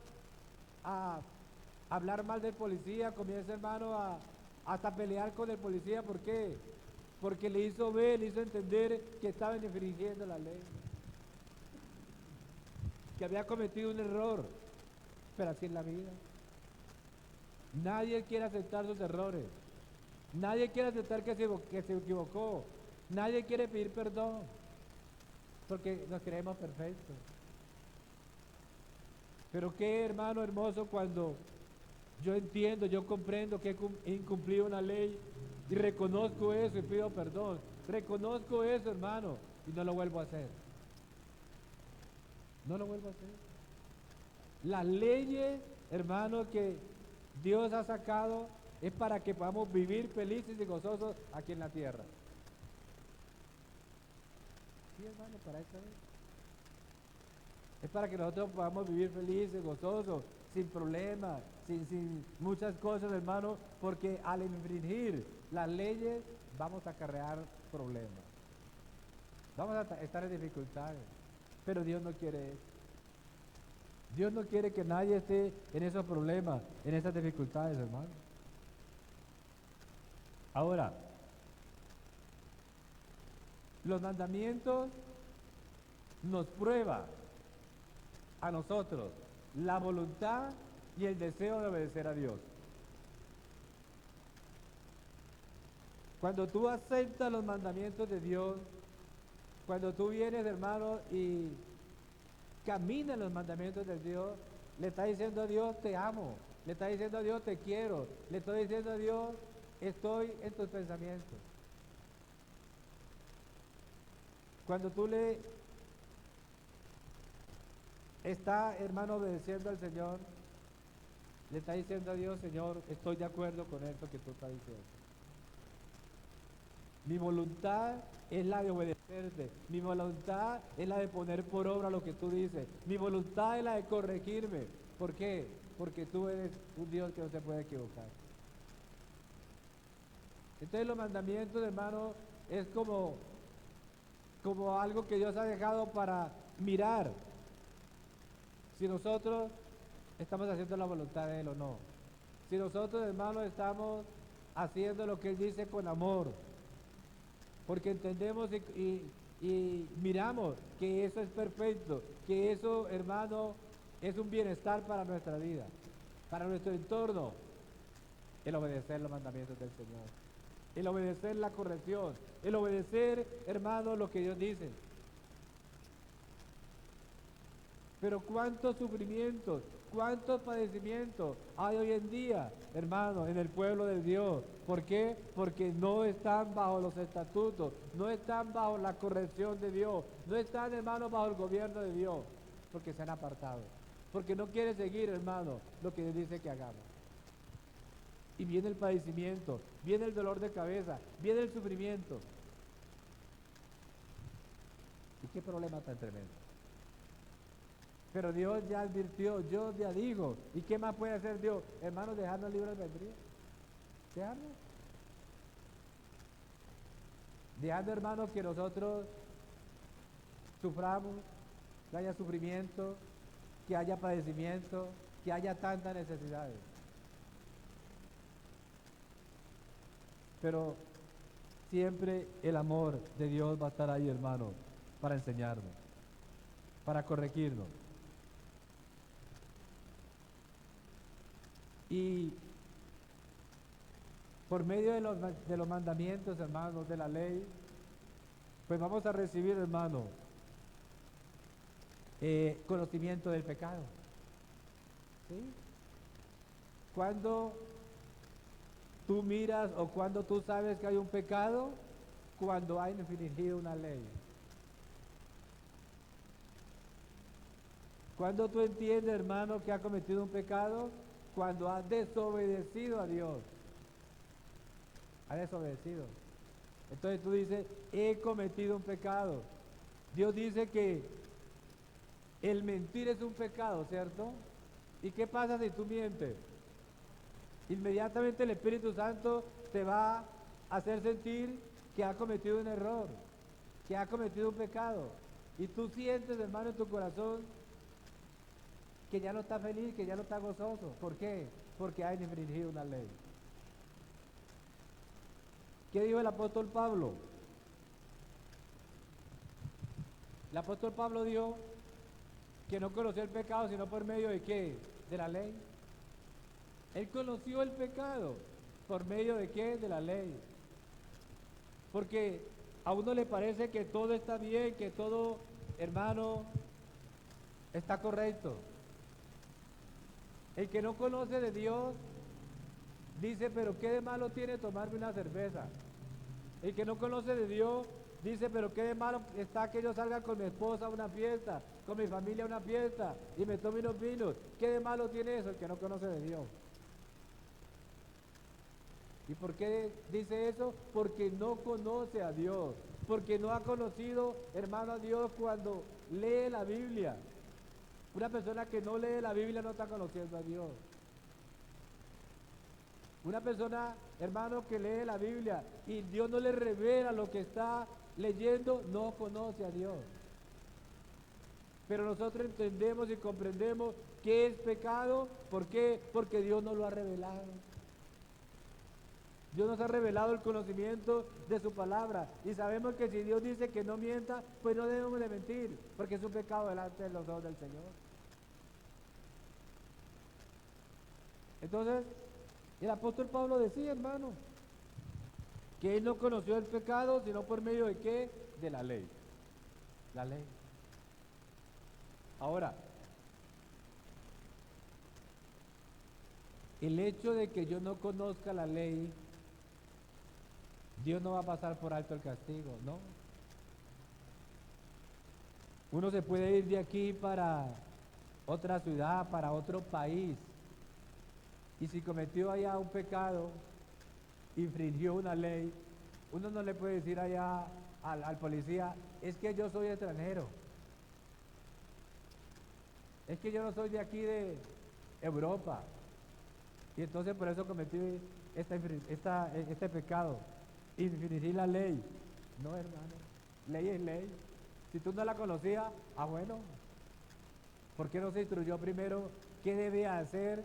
a hablar mal del policía, comienza, hermano, hasta pelear con el policía. ¿Por qué? Porque le hizo ver, le hizo entender que estaba infringiendo la ley, que había cometido un error. Pero así es la vida. Nadie quiere aceptar sus errores. Nadie quiere aceptar que se equivocó. Nadie quiere pedir perdón, porque nos creemos perfectos. Pero qué, hermano hermoso, cuando yo entiendo, yo comprendo que he incumplido una ley y reconozco eso y pido perdón. Reconozco eso, hermano, y no lo vuelvo a hacer. No lo vuelvo a hacer. Las leyes, hermano, que Dios ha sacado es para que podamos vivir felices y gozosos aquí en la tierra. Sí, hermano, para eso es para que nosotros podamos vivir felices, gozosos, sin problemas, sin muchas cosas, hermano, porque al infringir las leyes vamos a acarrear problemas. Vamos a estar en dificultades, pero Dios no quiere eso. Dios no quiere que nadie esté en esos problemas, en esas dificultades, hermano. Ahora, los mandamientos nos prueban a nosotros la voluntad y el deseo de obedecer a Dios. Cuando tú aceptas los mandamientos de Dios, cuando tú vienes, hermano, y caminas los mandamientos de Dios, le estás diciendo a Dios, te amo. Le estás diciendo a Dios, te quiero. Le estoy diciendo a Dios, estoy en tus pensamientos. Cuando tú le estás, hermano, obedeciendo al Señor, le estás diciendo a Dios, Señor, estoy de acuerdo con esto que tú estás diciendo. Mi voluntad es la de obedecerte. Mi voluntad es la de poner por obra lo que tú dices. Mi voluntad es la de corregirme. ¿Por qué? Porque tú eres un Dios que no se puede equivocar. Entonces los mandamientos, hermano, es como algo que Dios ha dejado para mirar si nosotros estamos haciendo la voluntad de Él o no. Si nosotros, hermano, estamos haciendo lo que Él dice con amor. Porque entendemos y miramos que eso es perfecto, que eso, hermano, es un bienestar para nuestra vida, para nuestro entorno, el obedecer los mandamientos del Señor, el obedecer la corrección, el obedecer, hermano, lo que Dios dice. Pero cuántos sufrimientos, cuántos padecimientos hay hoy en día, hermano, en el pueblo de Dios. ¿Por qué? Porque no están bajo los estatutos, no están bajo la corrección de Dios, no están, hermano, bajo el gobierno de Dios, porque se han apartado, porque no quieren seguir, hermano, lo que Dios dice que hagamos. Y viene el padecimiento, viene el dolor de cabeza, viene el sufrimiento. ¿Y qué problema tan tremendo? Pero Dios ya advirtió, Dios ya dijo. ¿Y qué más puede hacer Dios? Hermanos, dejarnos libre albedrío. Dejarnos. dejando, hermanos, que nosotros suframos, que haya sufrimiento, que haya padecimiento, que haya tantas necesidades. Pero siempre el amor de Dios va a estar ahí, hermano, para enseñarnos, para corregirnos. Y por medio de los mandamientos, hermanos, de la ley, pues vamos a recibir, hermano, conocimiento del pecado. ¿Sí? Cuando tú miras o cuando tú sabes que hay un pecado, cuando hay infringido una ley. Cuando tú entiendes, hermano, que ha cometido un pecado, cuando has desobedecido a Dios. Ha desobedecido. Entonces tú dices, he cometido un pecado. Dios dice que el mentir es un pecado, ¿cierto? ¿Y qué pasa si tú mientes? Inmediatamente el Espíritu Santo te va a hacer sentir que ha cometido un error, que ha cometido un pecado. Y tú sientes, hermano, en tu corazón que ya no está feliz, que ya no está gozoso. ¿Por qué? Porque hay infringido una ley. ¿Qué dijo el apóstol Pablo? El apóstol Pablo dijo que no conoció el pecado sino por medio de ¿qué? De la ley. Él conoció el pecado por medio de ¿qué? De la ley. Porque a uno le parece que todo está bien, que todo, hermano, está correcto. El que no conoce de Dios dice, pero ¿qué de malo tiene tomarme una cerveza? El que no conoce de Dios dice, pero ¿qué de malo está que yo salga con mi esposa a una fiesta, con mi familia a una fiesta y me tome unos vinos? ¿Qué de malo tiene eso el que no conoce de Dios? ¿Y por qué dice eso? Porque no conoce a Dios, porque no ha conocido, hermano, a Dios cuando lee la Biblia. Una persona que no lee la Biblia no está conociendo a Dios. Una persona, hermano, que lee la Biblia y Dios no le revela lo que está leyendo, no conoce a Dios. Pero nosotros entendemos y comprendemos qué es pecado. ¿Por qué? Porque Dios nos lo ha revelado. Dios nos ha revelado el conocimiento de su palabra. Y sabemos que si Dios dice que no mienta, pues no debemos de mentir, porque es un pecado delante de los ojos del Señor. Entonces, el apóstol Pablo decía, hermano, que él no conoció el pecado, sino por medio de ¿qué? De la ley. La ley. Ahora, el hecho de que yo no conozca la ley, Dios no va a pasar por alto el castigo, ¿no? Uno se puede ir de aquí para otra ciudad, para otro país, y si cometió allá un pecado, infringió una ley, uno no le puede decir allá al policía, es que yo soy extranjero, es que yo no soy de aquí de Europa, y entonces por eso cometí este pecado, infringí la ley. No, hermano, ley es ley. Si tú no la conocías, bueno, ¿por qué no se instruyó primero qué debe hacer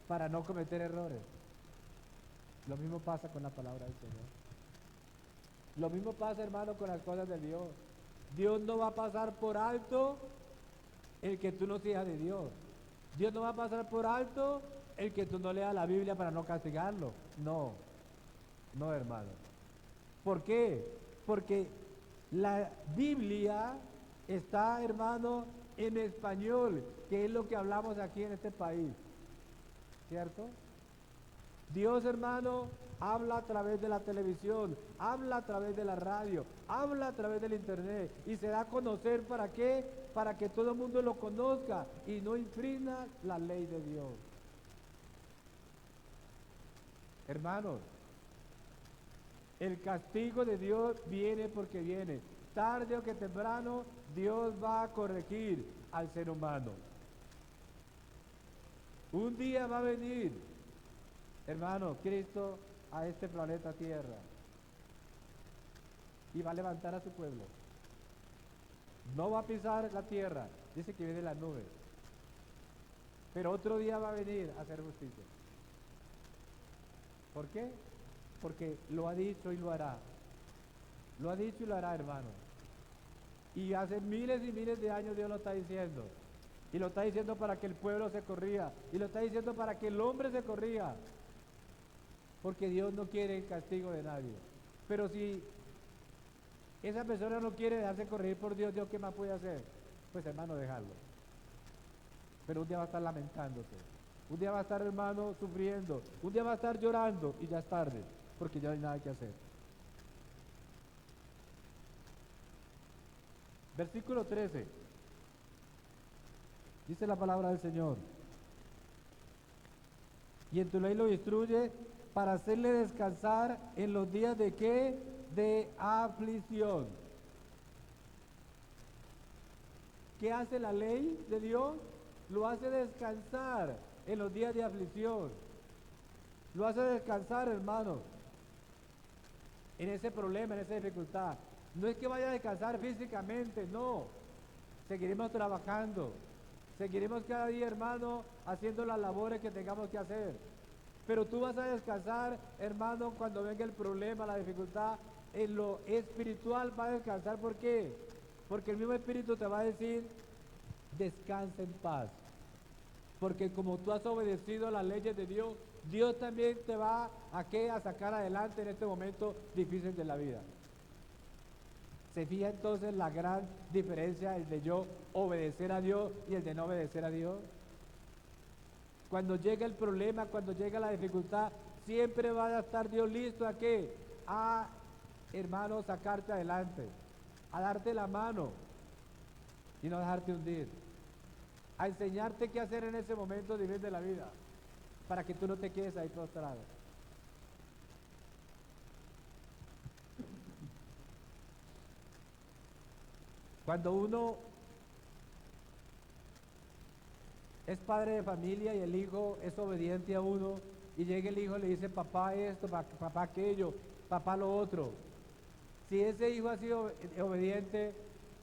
para no cometer errores? Lo mismo pasa con la palabra del Señor. Lo mismo pasa, hermano, con las cosas de Dios. Dios no va a pasar por alto el que tú no seas de Dios. Dios no va a pasar por alto el que tú no leas la Biblia para no castigarlo. No, no, hermano. ¿Por qué? Porque la Biblia está, hermano, en español, que es lo que hablamos aquí en este país. ¿Cierto? Dios, hermano, habla a través de la televisión, habla a través de la radio, habla a través del internet y se da a conocer ¿para qué? Para que todo el mundo lo conozca y no infrinja la ley de Dios. Hermanos, el castigo de Dios viene porque viene. Tarde o que temprano, Dios va a corregir al ser humano. Un día va a venir, hermano, Cristo a este planeta Tierra. y va a levantar a su pueblo. No va a pisar la tierra, dice que viene las nubes. Pero otro día va a venir a hacer justicia. ¿Por qué? Porque lo ha dicho y lo hará. Lo ha dicho y lo hará, hermano. Y hace miles y miles de años Dios lo está diciendo. Y lo está diciendo para que el pueblo se corrija. Y lo está diciendo para que el hombre se corrija. Porque Dios no quiere el castigo de nadie. Pero si esa persona no quiere dejarse corregir por Dios, ¿Dios qué más puede hacer? Pues hermano, dejarlo. Pero un día va a estar lamentándose. Un día va a estar, hermano, sufriendo. Un día va a estar llorando y ya es tarde, porque ya no hay nada que hacer. Versículo 13. Dice la palabra del Señor. Y en tu ley lo instruye para hacerle descansar en los días de ¿qué? De aflicción. ¿Qué hace la ley de Dios? Lo hace descansar en los días de aflicción. Lo hace descansar, hermano, en ese problema, en esa dificultad. No es que vaya a descansar físicamente, no. Seguiremos trabajando. Seguiremos cada día, hermano, haciendo las labores que tengamos que hacer. Pero tú vas a descansar, hermano, cuando venga el problema, la dificultad. En lo espiritual va a descansar. ¿Por qué? Porque el mismo Espíritu te va a decir, descansa en paz. Porque como tú has obedecido a las leyes de Dios, Dios también te va a ¿qué? A sacar adelante en este momento difícil de la vida. ¿Se fija entonces la gran diferencia el de yo obedecer a Dios y el de no obedecer a Dios? Cuando llega el problema, cuando llega la dificultad, siempre va a estar Dios listo ¿a qué? A, hermano, sacarte adelante, a darte la mano y no dejarte hundir, a enseñarte qué hacer en ese momento difícil de la vida, para que tú no te quedes ahí postrado. Cuando uno es padre de familia y el hijo es obediente a uno, y llega el hijo y le dice, papá esto, papá aquello, papá lo otro. Si ese hijo ha sido obediente,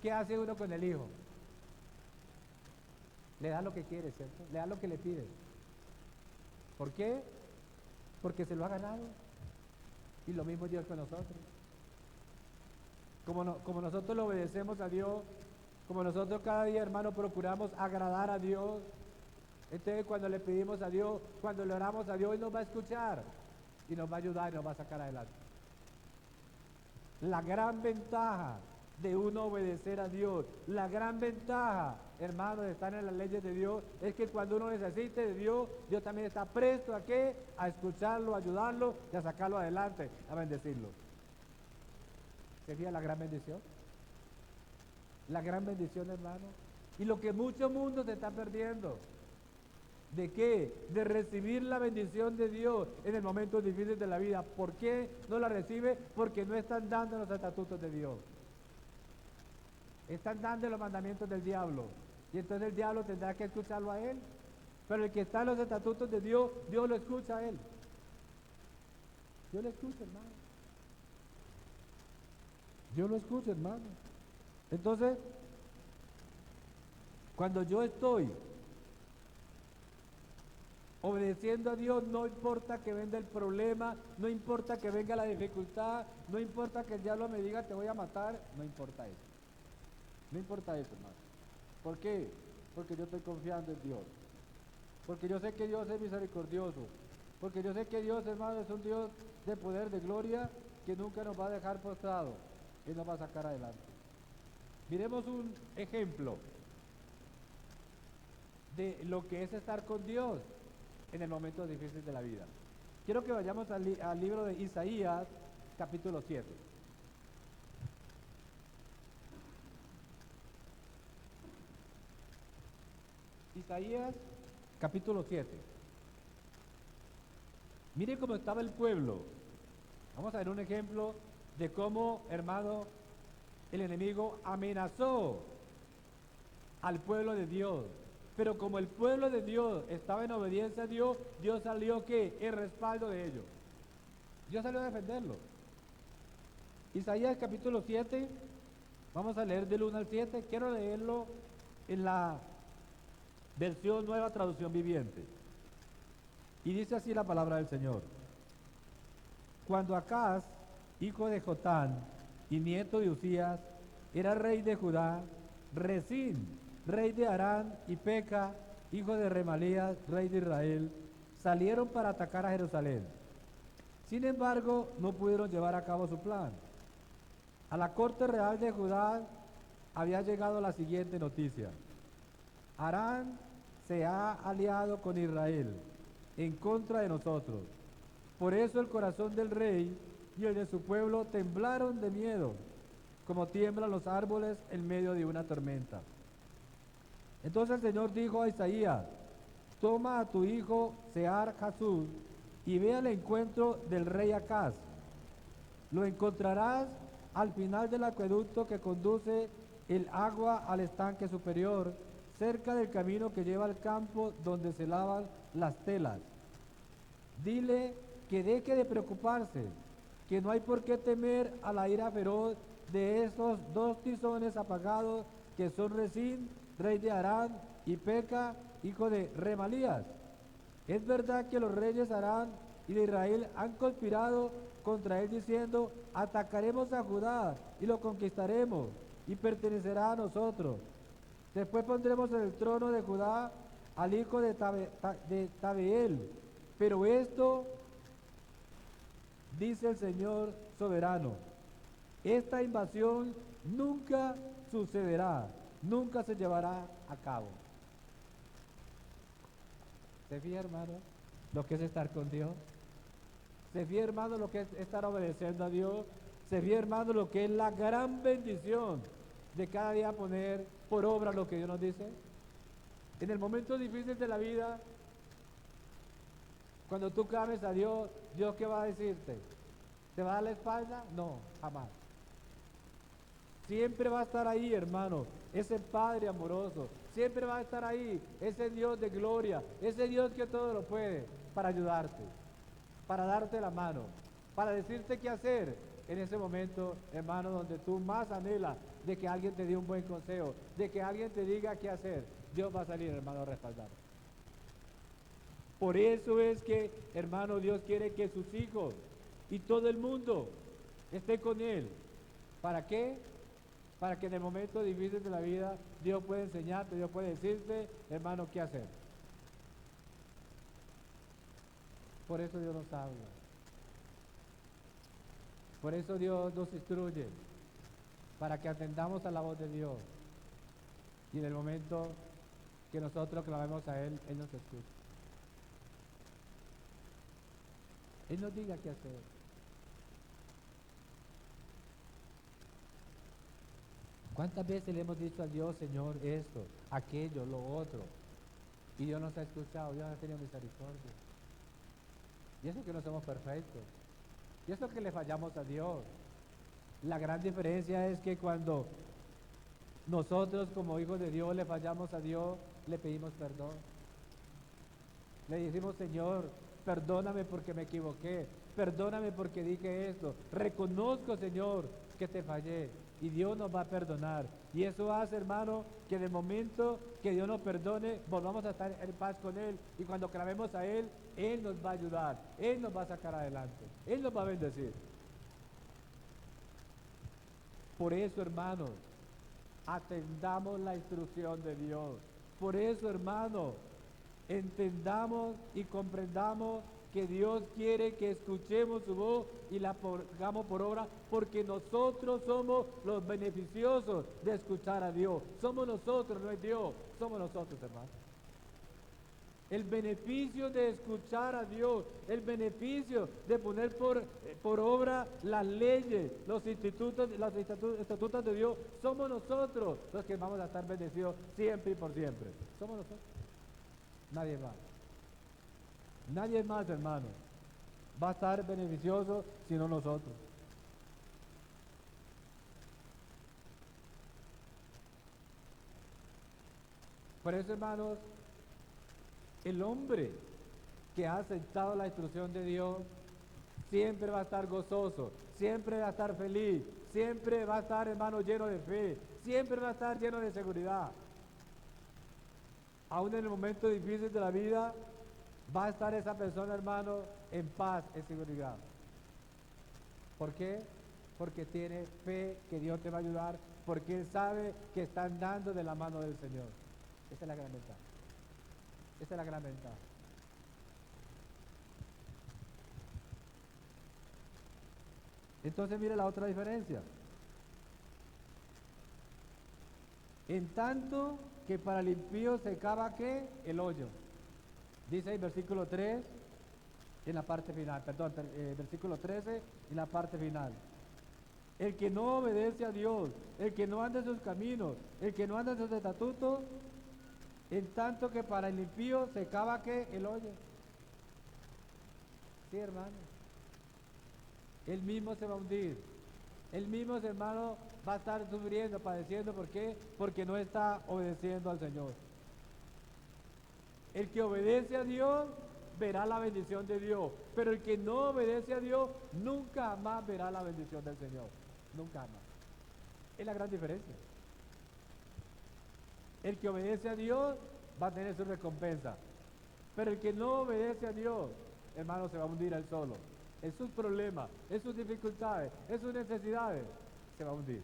¿qué hace uno con el hijo? Le da lo que quiere, ¿cierto? Le da lo que le pide. ¿Por qué? Porque se lo ha ganado. Y lo mismo Dios con nosotros. Como nosotros le obedecemos a Dios, como nosotros cada día, hermano, procuramos agradar a Dios, entonces cuando le pedimos a Dios, cuando le oramos a Dios, Él nos va a escuchar y nos va a ayudar y nos va a sacar adelante. La gran ventaja de uno obedecer a Dios, la gran ventaja, hermano, de estar en las leyes de Dios, es que cuando uno necesite de Dios, Dios también está presto ¿a qué? A escucharlo, a ayudarlo y a sacarlo adelante, a bendecirlo. ¿Se fija la gran bendición? La gran bendición, hermano. Y lo que mucho mundo se está perdiendo. ¿De qué? De recibir la bendición de Dios en el momento difícil de la vida. ¿Por qué no la recibe? Porque no están dando los estatutos de Dios. Están dando los mandamientos del diablo. Y entonces el diablo tendrá que escucharlo a él. Pero el que está en los estatutos de Dios, Dios lo escucha a él. Dios lo escucha, hermano. Dios lo escucha, hermano. Entonces, cuando yo estoy obedeciendo a Dios, no importa que venga el problema, no importa que venga la dificultad, no importa que el diablo me diga te voy a matar, no importa eso. No importa eso, hermano. ¿Por qué? Porque yo estoy confiando en Dios. Porque yo sé que Dios es misericordioso. Porque yo sé que Dios, hermano, es un Dios de poder, de gloria, que nunca nos va a dejar postrados. Él nos va a sacar adelante. Miremos un ejemplo de lo que es estar con Dios en el momento difícil de la vida. Quiero que vayamos al libro de Isaías, capítulo 7. Isaías, capítulo 7. Mire cómo estaba el pueblo. Vamos a ver un ejemplo de cómo, hermano, el enemigo amenazó al pueblo de Dios. Pero como el pueblo de Dios estaba en obediencia a Dios, Dios salió ¿qué? En respaldo de ellos. Dios salió a defenderlo. Isaías capítulo 7, vamos a leer del 1 al 7. Quiero leerlo en la versión Nueva Traducción Viviente. Y dice así la palabra del Señor. Cuando Acaz, hijo de Jotán y nieto de Usías, era rey de Judá, Resín, rey de Arán, y Peca, hijo de Remalías, rey de Israel, salieron para atacar a Jerusalén. Sin embargo, no pudieron llevar a cabo su plan. A la corte real de Judá había llegado la siguiente noticia: Arán se ha aliado con Israel en contra de nosotros. Por eso el corazón del rey y el de su pueblo temblaron de miedo, como tiemblan los árboles en medio de una tormenta. Entonces el Señor dijo a Isaías: toma a tu hijo Sear Jasub y ve al encuentro del rey Acaz. Lo encontrarás al final del acueducto que conduce el agua al estanque superior, cerca del camino que lleva al campo donde se lavan las telas. Dile que deje de preocuparse, que no hay por qué temer a la ira feroz de esos dos tizones apagados que son Resín, rey de Arán, y Peca, hijo de Remalías. Es verdad que los reyes Arán y de Israel han conspirado contra él diciendo: atacaremos a Judá y lo conquistaremos y pertenecerá a nosotros. Después pondremos en el trono de Judá al hijo de Tabeel. Pero esto, dice el Señor soberano, esta invasión nunca sucederá, nunca se llevará a cabo. ¿Se fija, hermano, lo que es estar con Dios? ¿Se fija, hermano, lo que es estar obedeciendo a Dios? ¿Se fija, hermano, lo que es la gran bendición de cada día poner por obra lo que Dios nos dice? En el momento difícil de la vida, cuando tú clames a Dios, ¿Dios qué va a decirte? ¿Te va a dar la espalda? No, jamás. Siempre va a estar ahí, hermano, ese Padre amoroso. Siempre va a estar ahí ese Dios de gloria, ese Dios que todo lo puede, para ayudarte, para darte la mano, para decirte qué hacer en ese momento, hermano, donde tú más anhelas de que alguien te dé un buen consejo, de que alguien te diga qué hacer. Dios va a salir, hermano, a respaldar. Por eso es que, hermano, Dios quiere que sus hijos y todo el mundo esté con Él. ¿Para qué? Para que en el momento difícil de la vida Dios pueda enseñarte, Dios puede decirte, hermano, qué hacer. Por eso Dios nos habla. Por eso Dios nos instruye, para que atendamos a la voz de Dios. Y en el momento que nosotros clamemos a Él, Él nos escucha. Él nos diga qué hacer. ¿Cuántas veces le hemos dicho a Dios, Señor, esto, aquello, lo otro? Y Dios nos ha escuchado, Dios ha tenido misericordia. Y eso que no somos perfectos. Y eso que le fallamos a Dios. La gran diferencia es que cuando nosotros como hijos de Dios le fallamos a Dios, le pedimos perdón. Le decimos: Señor, perdóname porque me equivoqué, perdóname porque dije esto, reconozco, Señor, que te fallé, y Dios nos va a perdonar. Y eso hace, hermano, que de momento que Dios nos perdone, volvamos a estar en paz con Él, y cuando clamemos a Él, Él nos va a ayudar, Él nos va a sacar adelante, Él nos va a bendecir. Por eso, hermanos, atendamos la instrucción de Dios. Por eso, hermano, entendamos y comprendamos que Dios quiere que escuchemos su voz y la pongamos por obra, porque nosotros somos los beneficiosos de escuchar a Dios. Somos nosotros, no es Dios, somos nosotros, hermano. El beneficio de escuchar a Dios, el beneficio de poner por obra las leyes, los estatutos de Dios, somos nosotros los que vamos a estar bendecidos siempre y por siempre. Somos nosotros. Nadie más. Nadie más, hermano, va a estar beneficioso sino nosotros. Por eso, hermanos, el hombre que ha aceptado la instrucción de Dios siempre va a estar gozoso, siempre va a estar feliz, siempre va a estar, hermano, lleno de fe, siempre va a estar lleno de seguridad. Aún en el momento difícil de la vida, va a estar esa persona, hermano, en paz, en seguridad. ¿Por qué? Porque tiene fe que Dios te va a ayudar, porque Él sabe que está andando de la mano del Señor. Esa es la gran ventaja. Esa es la gran ventaja. Entonces mire la otra diferencia. En tanto que para el impío se cava ¿qué? El hoyo. Dice el versículo 3 en la parte final, perdón, versículo 13 en la parte final. El que no obedece a Dios, el que no anda en sus caminos, el que no anda en sus estatutos, en tanto que para el impío se cava ¿qué? El hoyo. Sí, hermano. Él mismo se va a hundir. Él mismo, hermano, va a estar sufriendo, padeciendo. ¿Por qué? Porque no está obedeciendo al Señor. El que obedece a Dios verá la bendición de Dios, pero el que no obedece a Dios nunca más verá la bendición del Señor. Nunca más. Es la gran diferencia. El que obedece a Dios va a tener su recompensa, pero el que no obedece a Dios, hermano, se va a hundir él solo. En sus problemas, en sus dificultades, en sus necesidades, se va a hundir.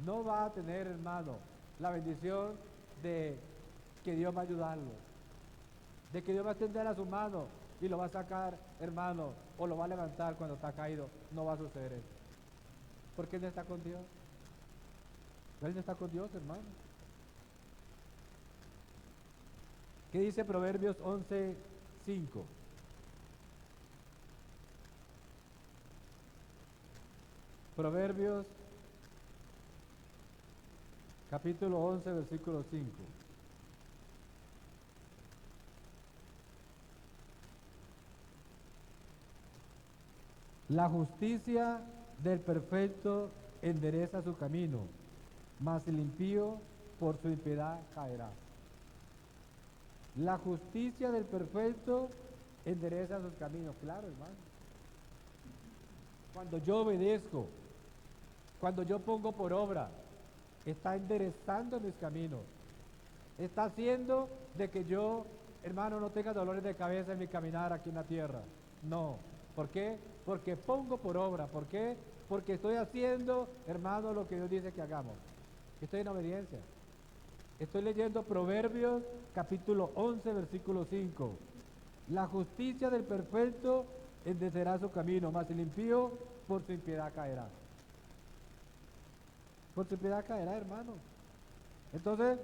No va a tener, hermano, la bendición de que Dios va a ayudarlo, de que Dios va a extender a su mano y lo va a sacar, hermano, o lo va a levantar cuando está caído. No va a suceder eso. Porque Él no está con Dios. Él no está con Dios, hermano. ¿Qué dice Proverbios 11:5? Proverbios capítulo 11, versículo 5. La justicia del perfecto endereza su camino, mas el impío por su impiedad caerá. La justicia del perfecto endereza sus caminos. Claro, hermano. Cuando yo obedezco, cuando yo pongo por obra, está enderezando mis caminos. Está haciendo de que yo, hermano, no tenga dolores de cabeza en mi caminar aquí en la tierra. No. ¿Por qué? Porque pongo por obra. ¿Por qué? Porque estoy haciendo, hermano, lo que Dios dice que hagamos. Estoy en obediencia. Estoy leyendo Proverbios capítulo 11, versículo 5. La justicia del perfecto enderezará su camino, mas el impío por su impiedad caerá. Por su impiedad caerá, hermano. Entonces,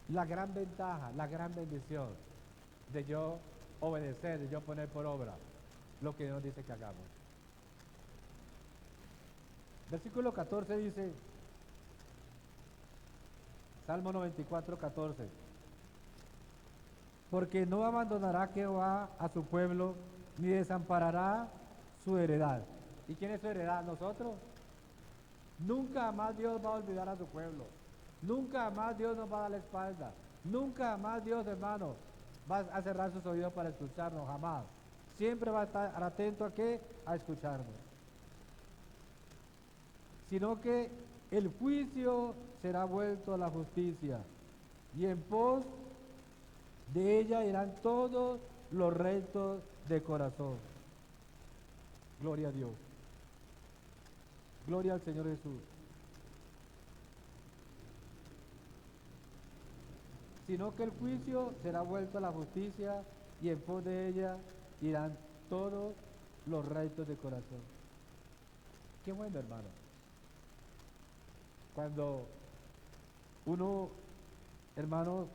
la gran ventaja, la gran bendición de yo obedecer, de yo poner por obra lo que Dios dice que hagamos. Versículo 14 dice, Salmo 94, 14. Porque no abandonará Jehová a su pueblo, ni desamparará su heredad. ¿Y quién es su heredad? Nosotros. Nunca más Dios va a olvidar a su pueblo. Nunca más Dios nos va a dar la espalda. Nunca más Dios, hermano, va a cerrar sus oídos para escucharnos, jamás. Siempre va a estar atento a qué? A escucharnos. Sino que el juicio será vuelto a la justicia, y en pos de ella irán todos los rectos de corazón. Gloria a Dios. Gloria al Señor Jesús. Sino que el juicio será vuelto a la justicia, y en pos de ella irán todos los rectos de corazón. Qué bueno, hermano. Cuando uno, hermano,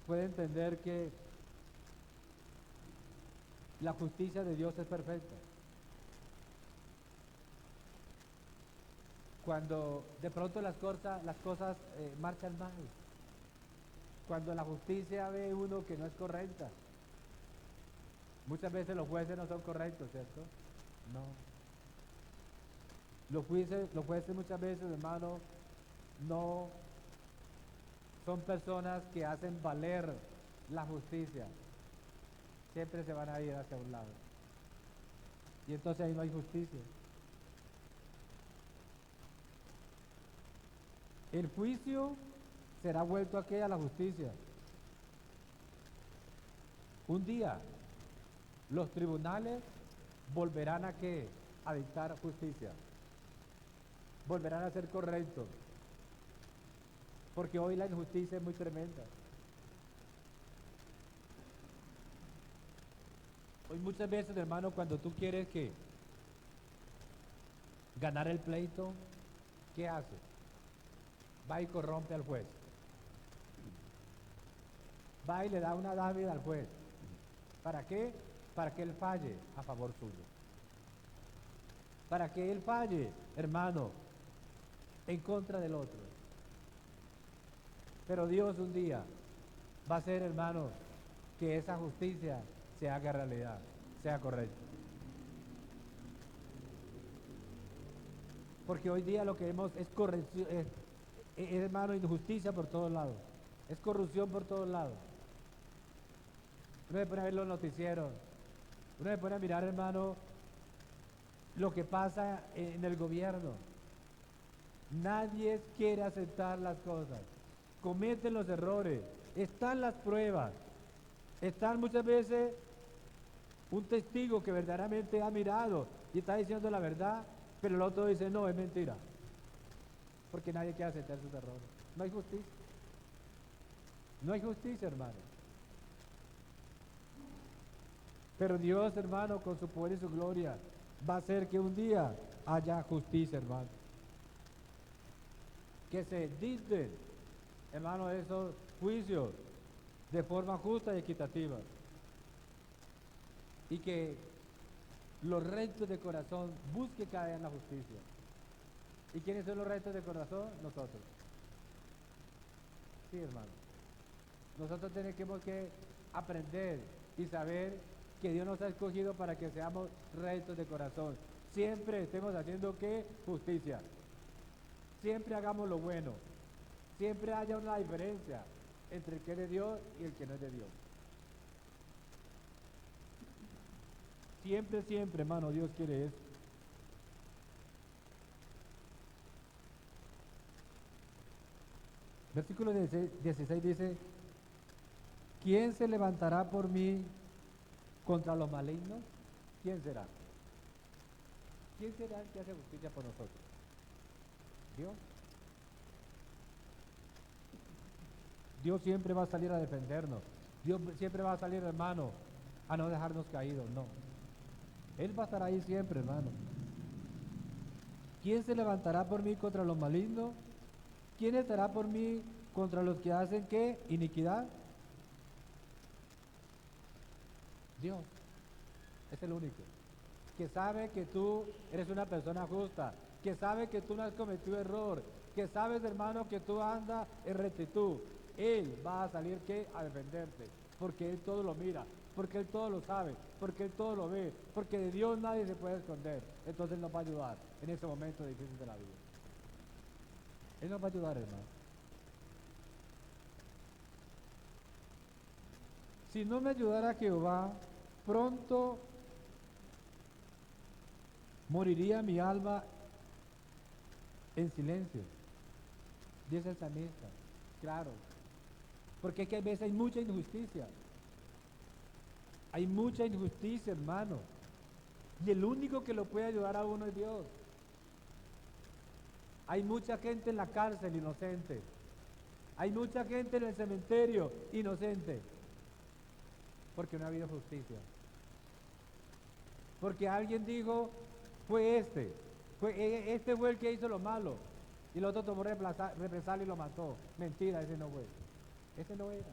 puede entender que la justicia de Dios es perfecta. Cuando de pronto las cosas marchan mal. Cuando la justicia ve uno que no es correcta. Muchas veces los jueces no son correctos, ¿cierto? No. Los jueces muchas veces, hermano, no son personas que hacen valer la justicia. siempre se van a ir hacia un lado. Y entonces ahí no hay justicia. El juicio será vuelto a qué? A la justicia. Un día los tribunales volverán a qué? A dictar justicia. Volverán a ser correctos. Porque hoy la injusticia es muy tremenda. Hoy muchas veces, hermano, cuando tú quieres que ganar el pleito, ¿qué haces? Va y corrompe al juez. Va y le da una dávida al juez. ¿Para qué? Para que él falle a favor suyo. Para que él falle, hermano, en contra del otro. Pero Dios un día va a hacer, hermano, que esa justicia se haga realidad, sea correcta. Porque hoy día lo que vemos es corrección, hermano, injusticia por todos lados. Es corrupción por todos lados. Uno se pone a ver los noticieros. Uno se pone a mirar, hermano, lo que pasa en el gobierno. Nadie quiere aceptar las cosas. Cometen los errores. Están las pruebas. Están muchas veces un testigo que verdaderamente ha mirado y está diciendo la verdad, pero el otro dice, no, es mentira. Porque nadie quiere aceptar sus errores. No hay justicia. No hay justicia, hermano. Pero Dios, hermano, con su poder y su gloria, va a hacer que un día haya justicia, hermano. Que se dicten, hermano, esos juicios de forma justa y equitativa. Y que los rectos de corazón busquen cada día en la justicia. ¿Y quiénes son los rectos de corazón? Nosotros. Sí, hermano. Nosotros tenemos que aprender y saber que Dios nos ha escogido para que seamos rectos de corazón. Siempre estemos haciendo ¿qué? Justicia. Siempre hagamos lo bueno. Siempre haya una diferencia entre el que es de Dios y el que no es de Dios. Siempre, siempre, hermano, Dios quiere eso. Versículo 16 dice, ¿quién se levantará por mí contra los malignos? ¿Quién será? ¿Quién será el que hace justicia por nosotros? Dios. Dios siempre va a salir a defendernos. Dios siempre va a salir, hermano, a no dejarnos caídos, no. Él va a estar ahí siempre, hermano. ¿Quién se levantará por mí contra los malignos? ¿Quién estará por mí contra los que hacen qué? Iniquidad. Dios es el único que sabe que tú eres una persona justa, que sabe que tú no has cometido error, que sabes, hermano, que tú andas en rectitud. Él va a salir ¿qué? A defenderte, porque Él todo lo mira, porque Él todo lo sabe, porque Él todo lo ve, porque de Dios nadie se puede esconder. Entonces Él nos va a ayudar en ese momento difícil de la vida. Él nos va a ayudar, hermano. Si no me ayudara Jehová, pronto moriría mi alma en silencio. Dice el salmista, claro. Porque es que a veces hay mucha injusticia. Hay mucha injusticia, hermano. Y el único que lo puede ayudar a uno es Dios. Hay mucha gente en la cárcel inocente. Hay mucha gente en el cementerio inocente. Porque no ha habido justicia. Porque alguien dijo, este fue el que hizo lo malo. Y el otro tomó represalia y lo mató. Mentira, ese no fue. Ese no era.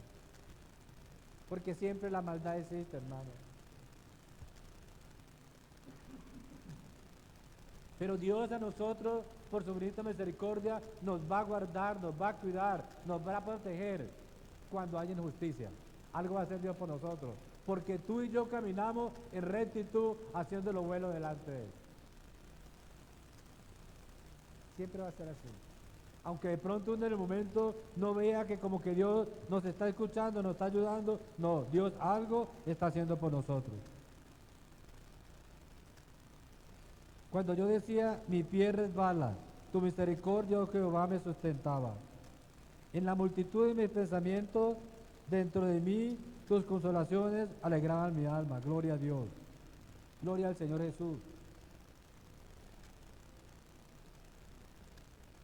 Porque siempre la maldad existe, hermano. Pero Dios a nosotros, por su infinita misericordia, nos va a guardar, nos va a cuidar, nos va a proteger cuando haya injusticia. Algo va a hacer Dios por nosotros. Porque tú y yo caminamos en rectitud, haciendo lo bueno delante de Él. Siempre va a ser así. Aunque de pronto uno en el momento no vea que como que Dios nos está escuchando, nos está ayudando, no, Dios algo está haciendo por nosotros. Cuando yo decía, mi pie resbala, tu misericordia, oh Jehová, me sustentaba. En la multitud de mis pensamientos, dentro de mí, tus consolaciones alegraban mi alma. Gloria a Dios. Gloria al Señor Jesús.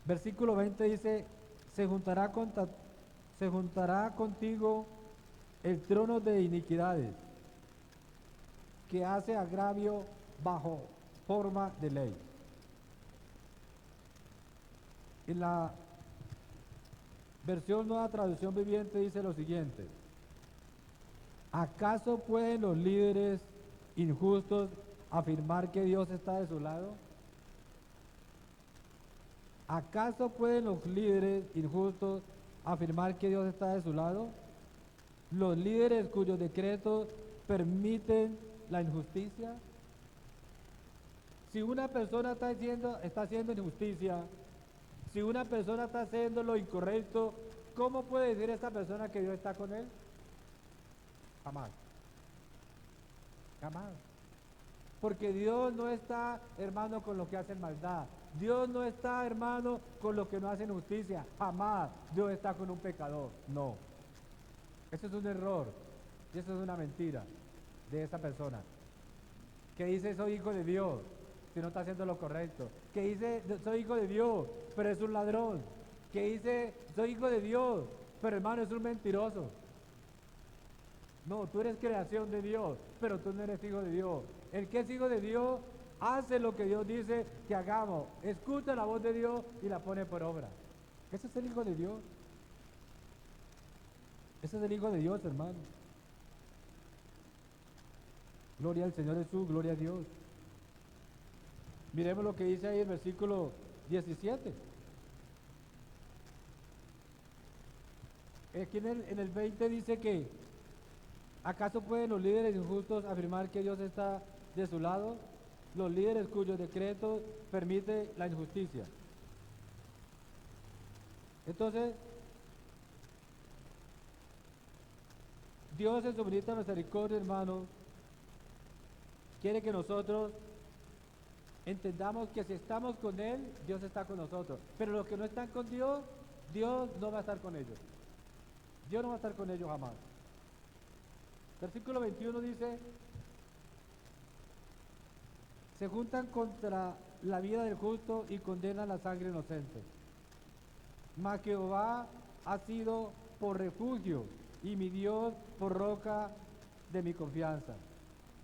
Versículo 20 dice, se juntará contigo el trono de iniquidades, que hace agravio bajo forma de ley. En la versión Nueva Traducción Viviente dice lo siguiente: ¿acaso pueden los líderes injustos afirmar que Dios está de su lado? ¿Acaso pueden los líderes injustos afirmar que Dios está de su lado? Los líderes cuyos decretos permiten la injusticia. Si una persona está haciendo injusticia, si una persona está haciendo lo incorrecto, ¿cómo puede decir esta persona que Dios está con él? Jamás. Jamás. Porque Dios no está, hermano, con los que hacen maldad. Dios no está, hermano, con los que no hacen justicia. Jamás Dios está con un pecador. No. Eso es un error. Y eso es una mentira de esa persona. Que dice, soy hijo de Dios, si no está haciendo lo correcto. Que dice, soy hijo de Dios, pero es un ladrón. Que dice, soy hijo de Dios, pero hermano, es un mentiroso. No, tú eres creación de Dios, pero tú no eres hijo de Dios. El que es hijo de Dios hace lo que Dios dice que hagamos. Escucha la voz de Dios y la pone por obra. Ese es el hijo de Dios. Ese es el hijo de Dios, hermano. Gloria al Señor Jesús, gloria a Dios. Miremos lo que dice ahí el versículo 17. Aquí en el 20 dice que ¿acaso pueden los líderes injustos afirmar que Dios está de su lado? Los líderes cuyos decretos permiten la injusticia. Entonces, Dios en su bendita misericordia, hermano, quiere que nosotros entendamos que si estamos con Él, Dios está con nosotros. Pero los que no están con Dios, Dios no va a estar con ellos. Dios no va a estar con ellos jamás. Versículo 21 dice, se juntan contra la vida del justo y condenan la sangre inocente. Mas Jehová ha sido por refugio y mi Dios por roca de mi confianza.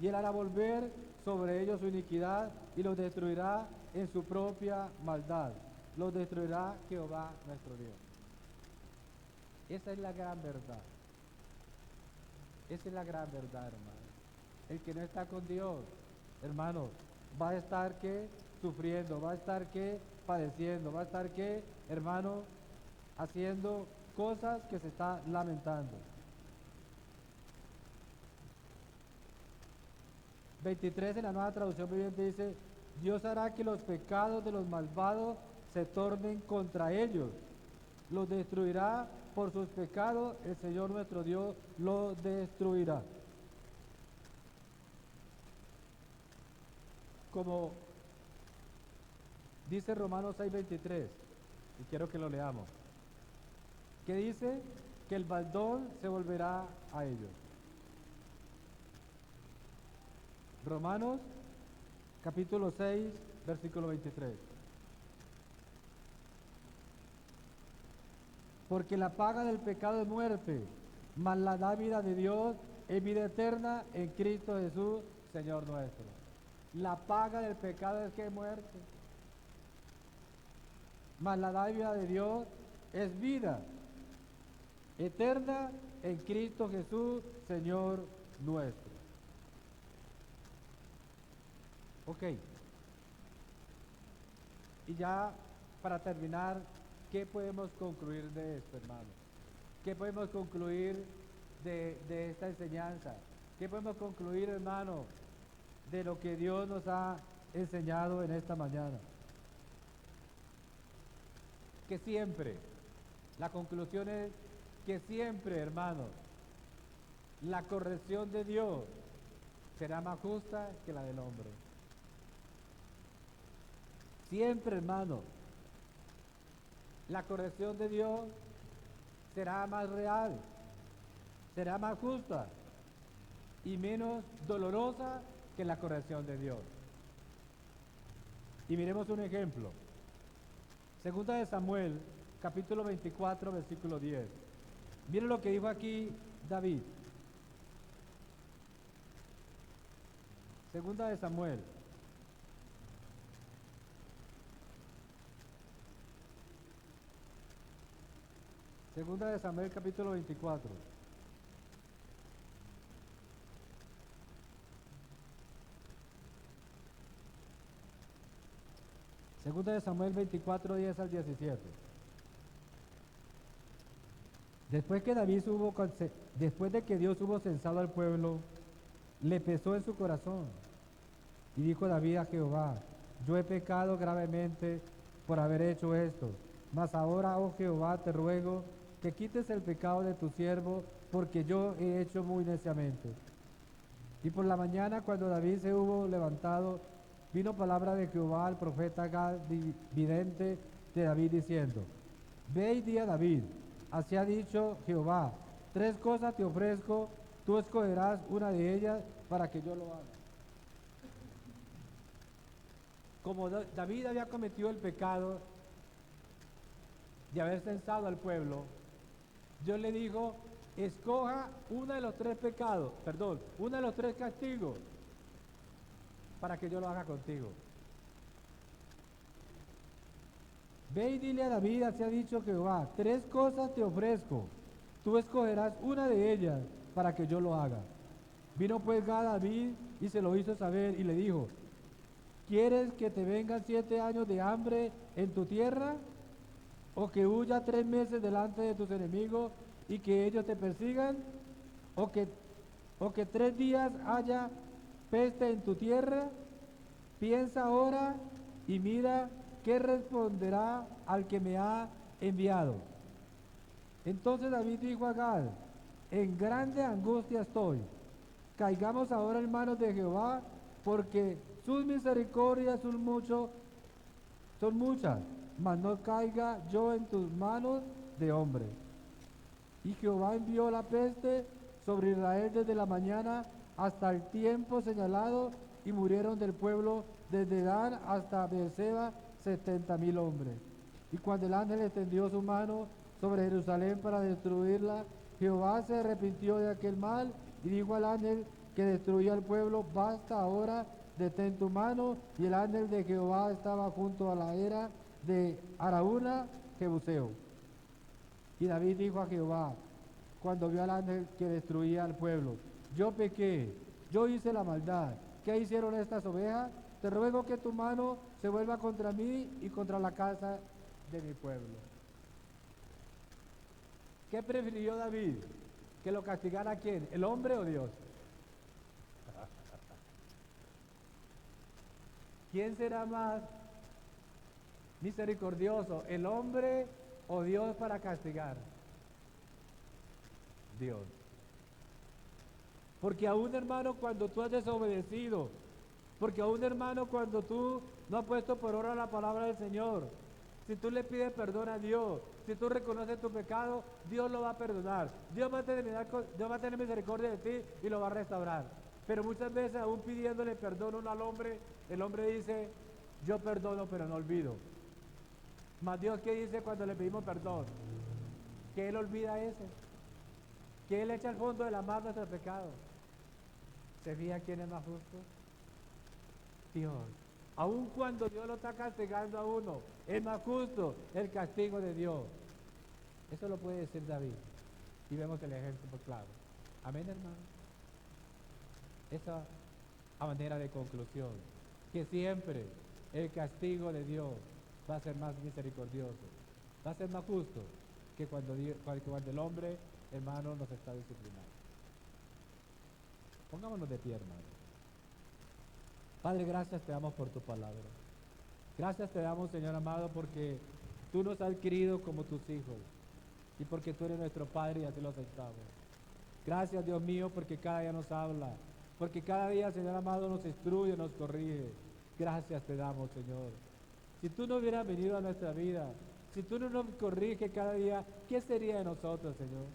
Y Él hará volver sobre ellos su iniquidad y los destruirá en su propia maldad. Los destruirá Jehová nuestro Dios. Esa es la gran verdad. Esa es la gran verdad, hermano. El que no está con Dios, hermano, va a estar que sufriendo, va a estar que padeciendo, va a estar que, hermano, haciendo cosas que se está lamentando. 23 en la Nueva Traducción Viviente dice, Dios hará que los pecados de los malvados se tornen contra ellos. Los destruirá por sus pecados, el Señor nuestro Dios los destruirá. Como dice Romanos 6:23, y quiero que lo leamos, que dice que el baldón se volverá a ellos. Romanos capítulo 6, versículo 23. Porque la paga del pecado es muerte, mas la dádiva de Dios es vida eterna en Cristo Jesús, Señor nuestro. La paga del pecado es que muerte, mas la dádiva de Dios es vida eterna en Cristo Jesús, Señor nuestro. Ok. Y ya para terminar, ¿qué podemos concluir de esto, hermano? ¿Qué podemos concluir de esta enseñanza? ¿Qué podemos concluir, hermano, de lo que Dios nos ha enseñado en esta mañana? que siempre, la conclusión es que siempre, hermanos, la corrección de Dios será más justa que la del hombre. Siempre, hermano, la corrección de Dios será más real, será más justa y menos dolorosa que la corrección de Dios. Y miremos un ejemplo. Segunda de Samuel, capítulo 24, versículo 10. Miren lo que dijo aquí David. Segunda de Samuel. Segunda de Samuel, capítulo 24. Segunda de Samuel 24, 10 al 17. Después de que Dios hubo censado al pueblo, le pesó en su corazón. Y dijo David a Jehová: yo he pecado gravemente por haber hecho esto. Mas ahora, oh Jehová, te ruego que quites el pecado de tu siervo, porque yo he hecho muy neciamente. Y por la mañana, cuando David se hubo levantado, vino palabra de Jehová al profeta Gad, vidente de David, diciendo: ve y di a David, así ha dicho Jehová, 3 cosas te ofrezco, tú escogerás una de ellas para que yo lo haga. Como David había cometido el pecado de haber censado al pueblo, Dios le dijo: escoja uno de los 3 pecados, uno de los 3 castigos, para que yo lo haga contigo. Ve y dile a David, así ha dicho Jehová, 3 cosas te ofrezco, tú escogerás una de ellas para que yo lo haga. Vino pues Gad a David y se lo hizo saber y le dijo: ¿quieres que te vengan 7 años de hambre en tu tierra? ¿O que huya 3 meses delante de tus enemigos y que ellos te persigan? ¿O que 3 días haya peste en tu tierra? Piensa ahora y mira qué responderá al que me ha enviado. Entonces David dijo a Gad: en grande angustia estoy. Caigamos ahora en manos de Jehová, porque sus misericordias son muchas, mas no caiga yo en tus manos de hombre. Y Jehová envió la peste sobre Israel desde la mañana hasta el tiempo señalado, y murieron del pueblo desde Dan hasta Beerseba 70,000 hombres. Y cuando el ángel extendió su mano sobre Jerusalén para destruirla, Jehová se arrepintió de aquel mal y dijo al ángel que destruía al pueblo: basta ahora, detén tu mano. Y el ángel de Jehová estaba junto a la era de Araúna, Jebuseo. Y David dijo a Jehová, cuando vio al ángel que destruía al pueblo: yo pequé, yo hice la maldad. ¿Qué hicieron estas ovejas? Te ruego que tu mano se vuelva contra mí y contra la casa de mi pueblo. ¿Qué prefirió David? ¿Que lo castigara a quién? ¿El hombre o Dios? ¿Quién será más misericordioso, el hombre o Dios para castigar? Dios. Porque aún, hermano, cuando tú has desobedecido, porque aún, hermano, cuando tú no has puesto por obra la palabra del Señor, si tú le pides perdón a Dios, si tú reconoces tu pecado, Dios lo va a perdonar. Dios va a tener misericordia de ti y lo va a restaurar. Pero muchas veces, aún pidiéndole perdón uno al hombre, el hombre dice: yo perdono pero no olvido. Mas Dios, ¿qué dice cuando le pedimos perdón? Que Él olvida ese, que Él echa al fondo de la mar nuestro pecado. ¿Se fija quién es más justo? Dios. Aun cuando Dios lo está castigando a uno, es más justo el castigo de Dios. Eso lo puede decir David. Y vemos el ejemplo claro. Amén, hermano. Esa a manera de conclusión, que siempre el castigo de Dios va a ser más misericordioso, va a ser más justo que cuando el hombre, hermano, nos está disciplinando. Pongámonos de pie, hermano. Padre, gracias te damos por tu palabra. Gracias te damos, Señor amado, porque tú nos has adquirido como tus hijos y porque tú eres nuestro Padre y así lo aceptamos. Gracias, Dios mío, porque cada día nos habla, porque cada día, Señor amado, nos instruye, nos corrige. Gracias te damos, Señor. Si tú no hubieras venido a nuestra vida, si tú no nos corriges cada día, ¿qué sería de nosotros, Señor?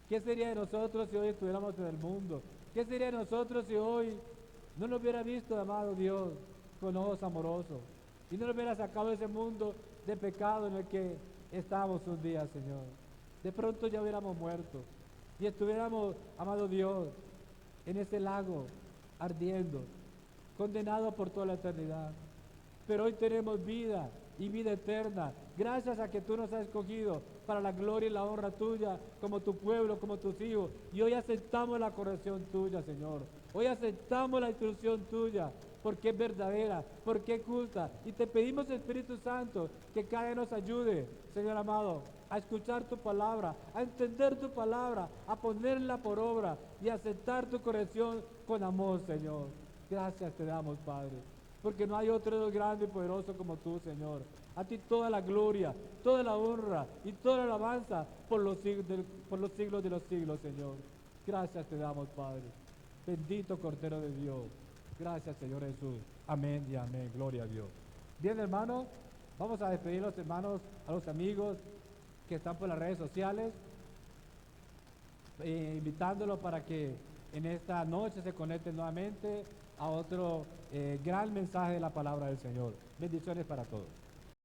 ¿Qué sería de nosotros si hoy estuviéramos en el mundo? ¿Qué sería de nosotros si hoy no nos hubiera visto, amado Dios, con ojos amorosos? Y no nos hubiera sacado de ese mundo de pecado en el que estamos un día, Señor. De pronto ya hubiéramos muerto y estuviéramos, amado Dios, en ese lago ardiendo, condenados por toda la eternidad. Pero hoy tenemos vida y vida eterna, gracias a que tú nos has escogido para la gloria y la honra tuya, como tu pueblo, como tus hijos. Y hoy aceptamos la corrección tuya, Señor. Hoy aceptamos la instrucción tuya, porque es verdadera, porque es justa. Y te pedimos, Espíritu Santo, que cada día nos ayude, Señor amado, a escuchar tu palabra, a entender tu palabra, a ponerla por obra y a aceptar tu corrección con amor, Señor. Gracias te damos, Padre, porque no hay otro Dios grande y poderoso como tú, Señor. A ti toda la gloria, toda la honra y toda la alabanza por los siglos de los siglos, Señor. Gracias te damos, Padre. Bendito Cordero de Dios. Gracias, Señor Jesús. Amén y amén. Gloria a Dios. Bien, hermanos, vamos a despedir a los hermanos, a los amigos que están por las redes sociales, invitándolos para que en esta noche se conecten nuevamente a otro gran mensaje de la palabra del Señor. Bendiciones para todos.